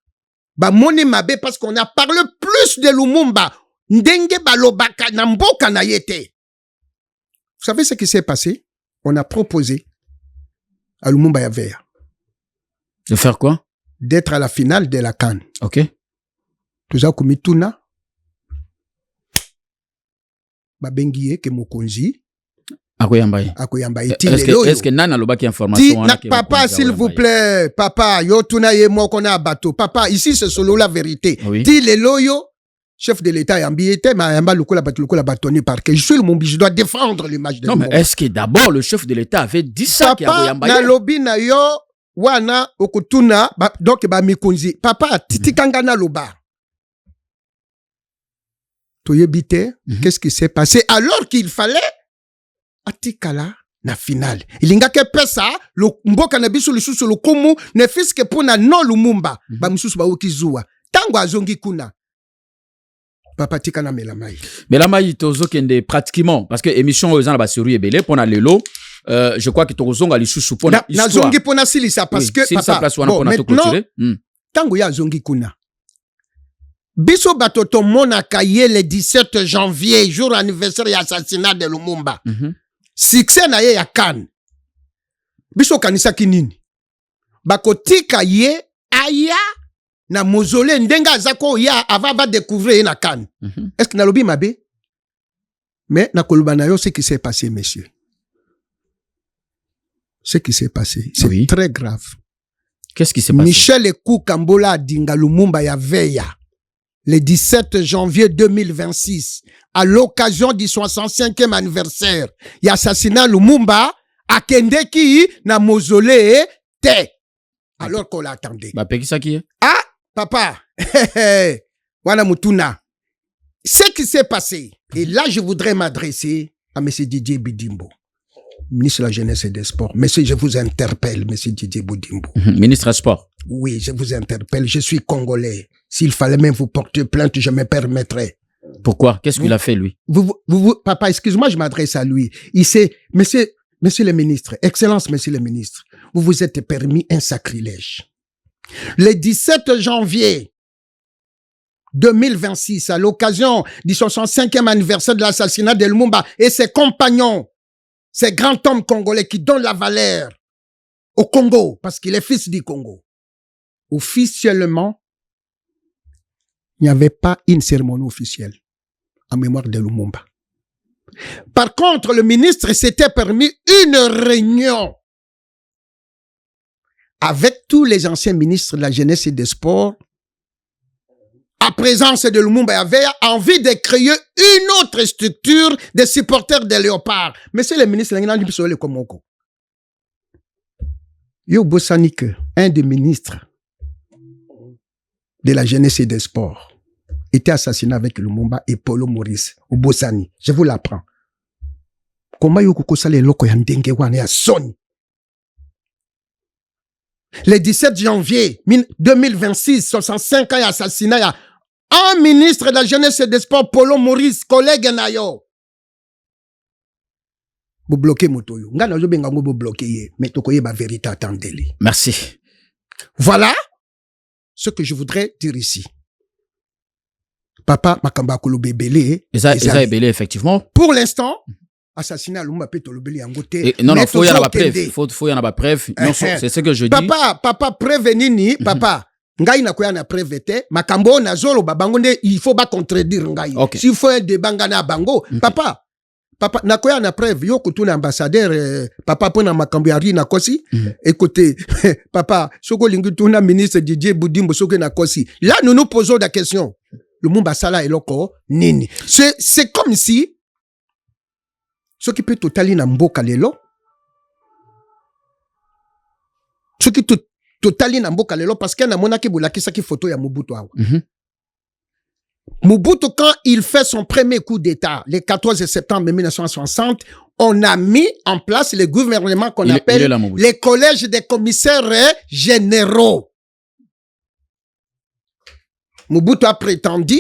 Speaker 1: Moni mabe, parce qu'on a parlé plus de Lumumba. Ndenge balobaka, namboka na yete. Vous savez ce qui s'est passé? On a proposé à Lumumba Yaveya.
Speaker 2: De faire quoi?
Speaker 1: D'être à la finale de la CAN.
Speaker 2: Ok.
Speaker 1: Tuza kumituna. Babengiye ke mokonzi.
Speaker 2: Akoyambaye. Est-ce que nana lobaki information?
Speaker 1: Papa, s'il vous plaît, papa, yo tuna ye mokona bateau. Papa, ici c'est solo la vérité.
Speaker 2: Oui.
Speaker 1: Dis le loyo, chef de l'État yambiete, ma yamba lukola batoni parce que je suis le Mumbi, je dois défendre l'image de
Speaker 2: Non, mais est-ce que d'abord le chef de l'État avait dit ça?
Speaker 1: Papa, na lobi na yo, wana, okutuna, donc ba mikonzi. Papa, titikanga na loba. Toyebite, qu'est-ce qui s'est passé? Alors qu'il fallait atikala na finale. Ilinga ke pesa, le mboka na biso lisusu le komu, ne fiske pona non Lumumba, ba misusu ba okizua. Tango azongi kuna. Papa tika na melamai.
Speaker 2: Melamai tozo kende pratiquement, parce que émission aux gens ba suru ebele pona lelo, je crois que tozonga lisusu pona
Speaker 1: histoire. Na zongi pona silisa parce que
Speaker 2: papa. Bon,
Speaker 1: maintenant, tango ya zongi kuna. Biso batoto mona kaye le 17 janvier, jour anniversaire et assassinat de Lumumba. Succès na ye ya CAN. Biso kanisa kinini. Bakotika ye aya na mausolée ndenga azako ya va découvrir na CAN. Est-ce que na lobi mabe? Mais na koluba na yo ce qui s'est passé, messieurs. Ce qui s'est passé, c'est très grave.
Speaker 2: Qu'est-ce qui s'est passé?
Speaker 1: Michel Ekou Kambola Dinga Lumumba ya veya. Le 17 janvier 2026, à l'occasion du 65e anniversaire, il y a assassinat Lumumba à Kendeki na mausolée te. Alors qu'on l'attendait.
Speaker 2: Bah, ça qui est?
Speaker 1: Ah, papa, voilà Mutuna. Ce qui s'est passé, et là je voudrais m'adresser à M. Didier Bidimbo, ministre de la Jeunesse et des Sports. Monsieur, je vous interpelle, M. Didier Bidimbo.
Speaker 2: Ministre des Sports.
Speaker 1: Oui, je vous interpelle, je suis Congolais. S'il fallait même vous porter plainte, je me permettrais.
Speaker 2: Pourquoi? Qu'est-ce qu'il a fait, lui?
Speaker 1: Papa, excuse-moi, je m'adresse à lui. Il sait, monsieur le ministre, Excellence, monsieur le ministre, vous vous êtes permis un sacrilège. Le 17 janvier 2026, à l'occasion du 65e anniversaire de l'assassinat de Lumumba et ses compagnons, ces grands hommes congolais qui donnent la valeur au Congo, parce qu'il est fils du Congo. Officiellement, il n'y avait pas une cérémonie officielle en mémoire de Lumumba. Par contre, le ministre s'était permis une réunion avec tous les anciens ministres de la Jeunesse et des Sports, à présence de Lumumba, avait envie de créer une autre structure des supporters des léopards. Monsieur le ministre, Yo Bossanik, un des ministres de la Jeunesse et des Sports, était assassiné avec Lumumba et Paulo Maurice au Bossani. Je vous l'apprends. Comment yo kukosa le loko ya ndenge wana ya soni? Le 17 janvier 2026, 65 ans assassinat, un ministre de la Jeunesse et des Sports, Paulo Maurice, collègue nayo. Vous bloquez motoyo. Nga na benga ngo vous bloquer mais tokoye ba vérité attendez-les.
Speaker 2: Merci.
Speaker 1: Voilà ce que je voudrais dire ici. Papa makamba kolobe belé.
Speaker 2: Eza belé effectivement.
Speaker 1: Pour l'instant, assassinat Lumumba pe tolobeli yango te.
Speaker 2: Non, faut y avoir preuve. Faut y avoir preuve. Non, c'est ce que je dis.
Speaker 1: Papa prévenini, papa. Ngai na koya na preuve te, makambo na zolo babango nde il faut pas contredire ngai.
Speaker 2: Okay.
Speaker 1: S'il faut un débat na bango, papa na koya na preuve yo kutuna ambassadeur papa pona makambo ya ri na kosi. Écoutez, papa, soko lingi tuna ministre Didier Boudimbo soko na kosi. Là nous nous posons la question. Le Mumba Sala eloko nini. C'est comme si ce qui peut totali na mboka lelo. Ce qui totali na mboka lelo parce que na monaki bolakisa ki photo ya Mobutu awa. Mobutu, quand il fait son premier coup d'État, le 14 septembre 1960, on a mis en place le gouvernement qu'on appelle les collèges des commissaires généraux. Mobutu a prétendu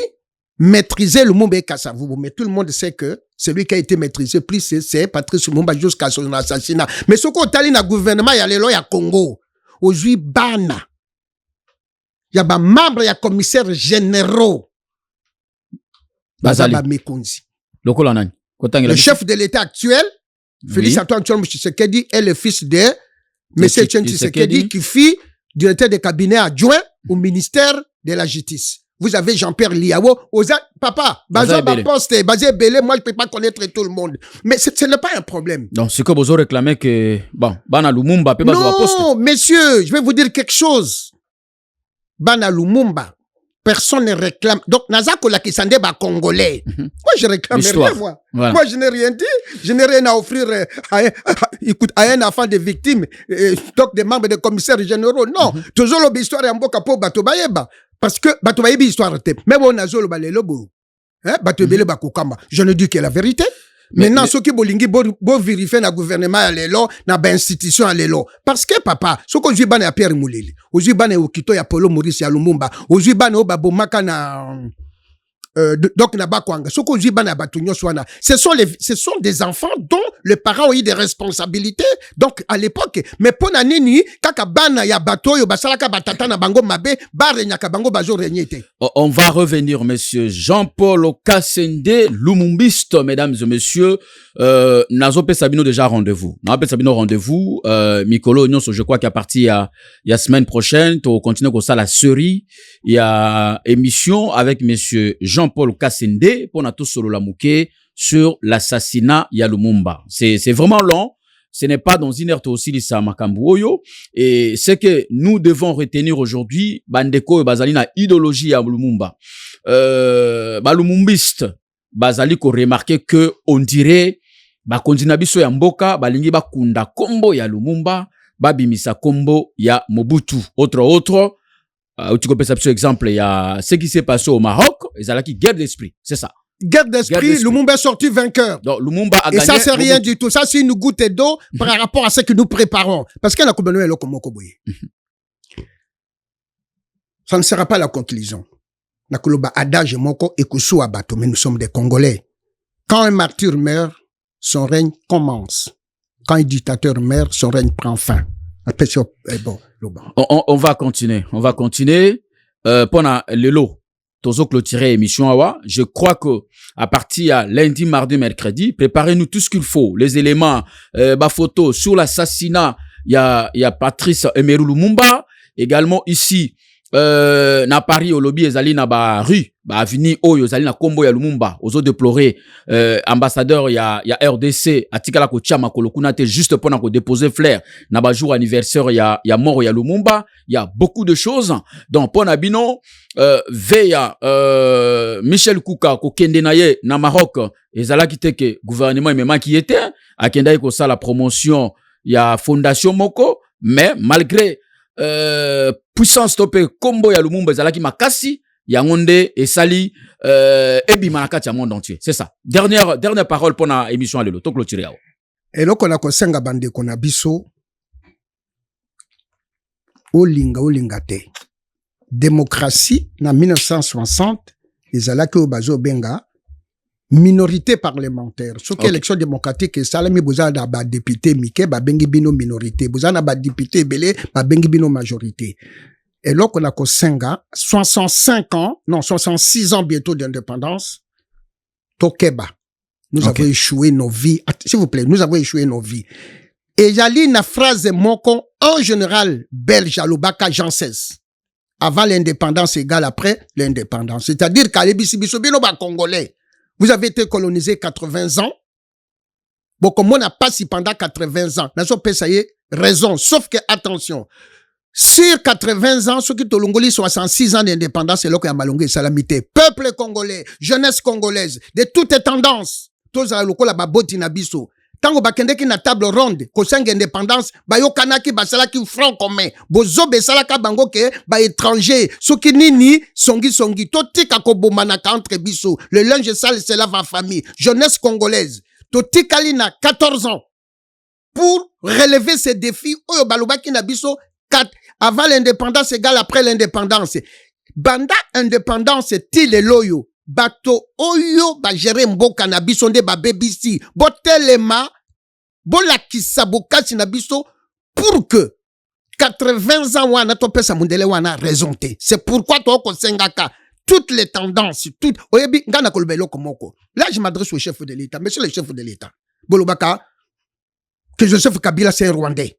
Speaker 1: maîtriser le Lumumba et Kasavubu, mais tout le monde sait que celui qui a été maîtrisé plus c'est Patrice Lumumba jusqu'à son assassinat. Mais ce qu'on a dans gouvernement, il y a les lois, il y a Congo. Aujourd'hui, Bana. Il y a des membres, il y a commissaires généraux.
Speaker 2: Bazali.
Speaker 1: Le chef de l'État actuel, Félix Antoine Tshisekedi, est le fils de M. Tshisekedi qui fut directeur de cabinet adjoint au ministère de la Justice. Vous avez Jean-Pierre Liawo, papa, poste, basé Belé, moi je ne peux pas connaître tout le monde. Mais ce n'est pas un problème.
Speaker 2: Donc, c'est que vous avez réclamé que, bon, Bana Lumumba peut pas jouer à poste.
Speaker 1: Non, messieurs, je vais vous dire quelque chose. Bana Lumumba, personne ne réclame. Donc, Nazako la Kisande ba Congolais. Moi, je réclame rien, moi. Voilà. Moi, je n'ai rien dit. Je n'ai rien à offrir à un enfant de victime, donc des membres des commissaires généraux. Non. Toujours l'histoire en boka po bato bayeba. Parce que bato bayebi histoire te. Mais bon, nazolo ba lelo bo. Bato bele ba kokamba. Je ne dis que la vérité. Maintenant, ceux qui bolingi bo vérifier na gouvernement à l'élo, na ba institution à l'élo. Parce que papa, ce que je bana ya Pierre Moulili, ozu bana okito ya Paulo Maurice ya Lumumba, ozu bana o babomaka na donc na bakwanga. Ce que je bana batunyo swana. Ce sont des enfants dont les parents ont eu des responsabilités. Donc à l'époque, mais pona nini kaka bana ya bato yo basalaka batata na bango mabe bare nyaka bango bazo renyete.
Speaker 2: On va revenir, monsieur Jean-Paul Kasende, Lumumbiste, mesdames et messieurs. Nazo pe Sabino déjà rendez-vous. Nazo pe Sabino rendez-vous. Mikolo Nyonso, je crois qu'il y a parti il y a semaine prochaine. To continue comme ça la série. Il y a émission avec monsieur Jean-Paul Kasende pour tous solo la mouké sur l'assassinat ya Lumumba. C'est vraiment long. Ce n'est pas dans une heure aussi lisa makambuoyo. Et c'est que nous devons retenir aujourd'hui, bandeko et bazali na idéologie ya Lumumba. Lumumbiste, bazali ko remarquer que on dirait, kontina biso ya mboka, balingi bakunda kombo ya Lumumba, babimisa kombo ya Mobutu. Autre, tu peux passer exemple, il y a ce qui s'est passé au Maroc, ils ont qui guerre d'esprit, c'est ça.
Speaker 1: Guerre d'esprit, Lumumba est sorti vainqueur.
Speaker 2: Donc, Lumumba a
Speaker 1: gagné. Et ça, c'est rien
Speaker 2: Mobutu.
Speaker 1: du tout. Ça, c'est une goutte d'eau par rapport à ce que nous préparons. Parce qu'il y a ça ne sera pas la conclusion. Nakoloba adage moko ekusu abato, mais nous sommes des Congolais. Quand un martyr meurt, son règne commence. Quand un dictateur meurt, son règne prend fin.
Speaker 2: On va continuer. Pendant le lot, tozo clôturer émission awa. Je crois que à partir à lundi, mardi, mercredi, préparez-nous tout ce qu'il faut. Les éléments, photos sur l'assassinat. Il y a Patrice Emery Lumumba. Également ici, na Paris au lobby ezali na ba rue ba avenue oyo ezali na kombo ya Lumumba ozo déplorer ambassadeur ya RDC atikala ko tia makolo kuna te juste pour na ko déposer fleur na ba jour anniversaire ya mort ya Lumumba. Il y a beaucoup de choses donc pour na bino veya Michel Kouka ko kende na ye na Maroc ezala kiteke gouvernement même qui était akenda ko ça la promotion ya fondation moko mais malgré puissance topé kombo ya Lumumba ezalaki makasi yangonde esali ebima na kati ya monde entier. C'est ça. Dernière parole pour la émission à lelo to clôturer awo.
Speaker 1: Et là qu'on a kosenga bande qu'on a biso olinga te. Démocratie na 1960 ezalaki o bazo benga minorité parlementaire. Ce qui
Speaker 2: Ok.
Speaker 1: élection démocratique, et ça, là, mi boza na ba député, mike, ba bengi bino minorité. Boza na ba député, belé, ba bengi bino majorité. Et là, qu'on a ko 65 ans, non, 66 ans bientôt d'indépendance, Tokeba. Nous
Speaker 2: Ok.
Speaker 1: avons échoué nos vies. S'il vous plaît, nous avons échoué nos vies. Et j'allie une phrase moko, en général, belge, alobaka, Jean XVI. Avant l'indépendance égale après l'indépendance. C'est-à-dire qu'à l'Ebisibisobino, Congolais, vous avez été colonisé 80 ans. Bon, comme on n'a pas si pendant 80 ans, n'a pas ça y est, raison. Sauf que, attention, sur 80 ans, ceux qui ont 66 ans d'indépendance, c'est là qu'il y a malongé salamité. Peuple congolais, jeunesse congolaise, de toutes tendances. Tous à l'oko la baboti na biso. Tango bakende ki na table ronde, ko sanga indépendance, ba yo kanaki basala ki front commun. Bozo besala ka bango ke ba étranger, soki nini songi to tika ko bomanaka entre biso. Le linge sale c'est la famille. Jeunesse congolaise, to tikali na 14 ans pour relever ces défis oyo balobaki na biso avant l'indépendance égale après l'indépendance. Banda indépendance til loyo. Bato oyo ba gérer mboka na biso nde ba bebisi botelema bolakisa bokasi na biso pour que 80 ans wana to pesa mundele wana raison te. C'est pourquoi to ko sengaka toutes les tendances toutes oyebi ngana kolobelo komoko. Là je m'adresse au chef de l'État, monsieur le chef de l'État. Bolobaka que Joseph Kabila c'est un Rwandais.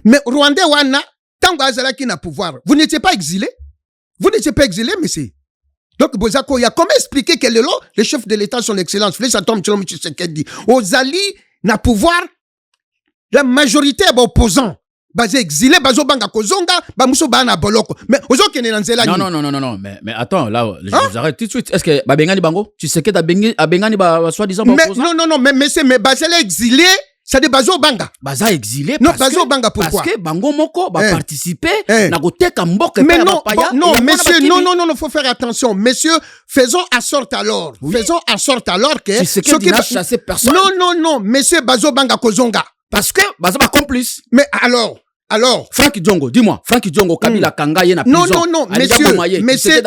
Speaker 1: Mais Rwandais wana tango azalaki na pouvoir, vous n'étiez pas exilé? Vous n'étiez pas exilé, monsieur. Donc, Bozako, il y a comment expliquer que le chef de l'État, son excellence, Félix Antoine Tshisekedi, aux alliés, n'a pouvoir, la majorité est opposant. Basé exilé, bazo banga kozonga, ba muso bana boloko. Mais ozo kene nanzela ni.
Speaker 2: Non, mais attends, là, je vous arrête tout de suite. Est-ce que, Bengani Bango, tu sais que t'as Bengani, soi-disant,
Speaker 1: mais basé exilé, ça de bazo banga.
Speaker 2: Baza exilé
Speaker 1: non,
Speaker 2: parce
Speaker 1: bazo banga pourquoi?
Speaker 2: Parce que Bango Moko va participer
Speaker 1: na
Speaker 2: goteka mboke
Speaker 1: mais non, non, faut faire attention. Messieurs, faisons en sorte alors. Oui. Faisons en sorte alors que
Speaker 2: ceux qui n'a chassé personne.
Speaker 1: Non, messieurs bazo banga kozonga.
Speaker 2: Parce que baza ba complice.
Speaker 1: Mais alors
Speaker 2: Franck Diongo, dis-moi, Franck Diongo Kabila Kanga yena prison.
Speaker 1: Non, messieurs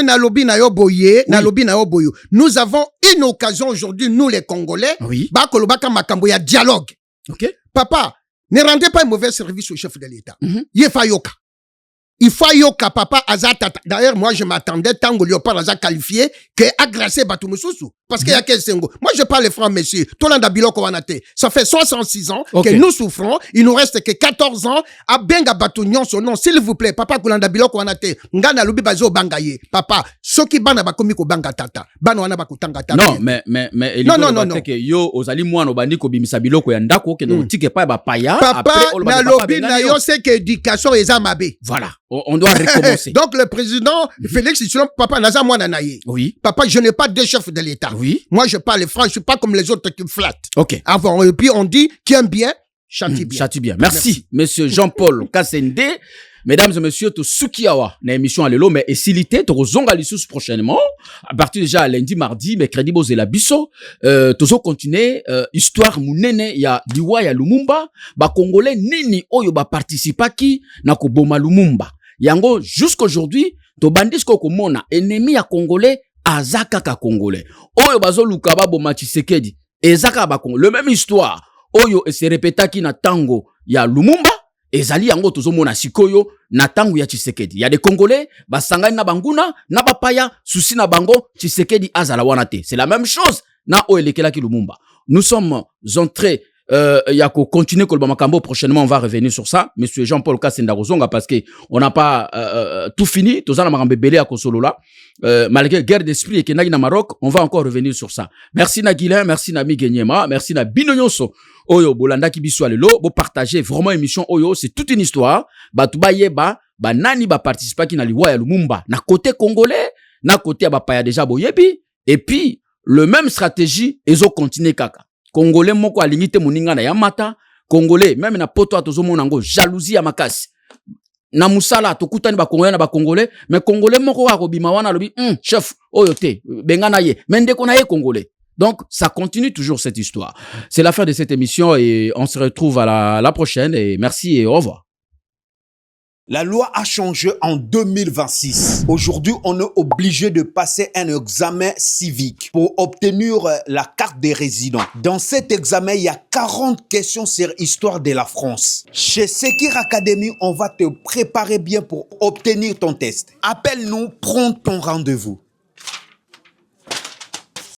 Speaker 1: nalobi na yo boye, nalobi na yo boyo. Nous avons une occasion aujourd'hui, nous les Congolais, ba kolobaka makambo ya dialogue.
Speaker 2: OK.
Speaker 1: Papa, ne rendez pas un mauvais service au chef de l'État. Yefayoka. Il faut yoka papa azata. D'ailleurs, moi, je m'attendais tant que Léopard a qualifié que agressé Batumususu. Parce qu'il y a quel sengo. Moi, je parle franc, messieurs. Tolanda Biloko Wanate. Ça fait 66 ans que nous souffrons. Il nous reste que 14 ans. À Benga Batunion son nom. S'il vous plaît, papa Kolanda Biloko Wanate. Ngana lubi bazo bangaye. Papa, ce qui bana bakomi ko banga tata. Bana wana bakutanga tata.
Speaker 2: Non, mais,
Speaker 1: non.
Speaker 2: Que yo, ozali mwana obandi ko bimisa biloko ya ndako, ke no tike pa ba paya.
Speaker 1: Papa, na lobi na yo, c'est que éducation est amabe.
Speaker 2: Voilà. On doit recommencer.
Speaker 1: Donc, le président Félix Tshisekedi, papa, naza mwana naye.
Speaker 2: Oui.
Speaker 1: Papa, je n'ai pas deux chefs de l'État.
Speaker 2: Oui.
Speaker 1: Moi, je parle franc, je suis pas comme les autres qui me flattent.
Speaker 2: OK.
Speaker 1: Avant, et puis on dit, qui aime bien, châtie bien.
Speaker 2: Châtie bien. Merci, monsieur Jean-Paul Kassende. Mesdames et messieurs, to Sukiawa, na émission Alelo, mais esilité, to zonga lissus prochainement, à partir déjà lundi, mardi, mercredi, bozela biso, tozo continuer, histoire mounene, ya liwa ya Lumumba, ba Congolais nini oyo ba participaki, na ko boma Lumumba. Yango, jusqu'aujourd'hui, to bandis ko mona, ennemi ya Congolais, azaka ka Congolais. Oyo bazo lukaba boma Tshisekedi, ezaka ba Congolais. Le même histoire, oyo se répétaki na tango ya Lumumba, ezali yango tozomona sikoyo na tangu ya Tshisekedi. Il y a des Congolais basangani na banguna na bapaya susi na bango Tshisekedi azala wana te. C'est la même chose na oelekela ki Lumumba. Nous sommes entrés yako continuer kolba makambo prochainement on va revenir sur ça monsieur Jean-Paul Kassenda Rozonga parce que on n'a pas tout fini tozana makambe belé ya kosolola malgré guerre d'esprit et kenagi na Maroc on va encore revenir sur ça. Merci na Guilain, merci na Migenyema, merci na Binonyonso oyo bolanda ki biso lelo bo partager vraiment émission oyo c'est toute une histoire batu ba yeba ba nani ba participer ki na liwa ya Lumumba na côté congolais na côté ya ba paya déjà boyebi et puis le même stratégie ezo continuer kaka Congolais moko alingi moninga na yamata Congolais même na poto atozomona ngo jalousie ya makasi na musala tokutani ba Congolais na ba Congolais mais Congolais moko akobima wana lobi chef oyo te benga na ye mende ko na ye Congolais. Donc ça continue toujours cette histoire. C'est la fin de cette émission et on se retrouve à la prochaine et merci et au revoir.
Speaker 3: La loi a changé en 2026. Aujourd'hui, on est obligé de passer un examen civique pour obtenir la carte des résidents. Dans cet examen, il y a 40 questions sur l'histoire de la France. Chez Sekir Academy, on va te préparer bien pour obtenir ton test. Appelle-nous, prends ton rendez-vous.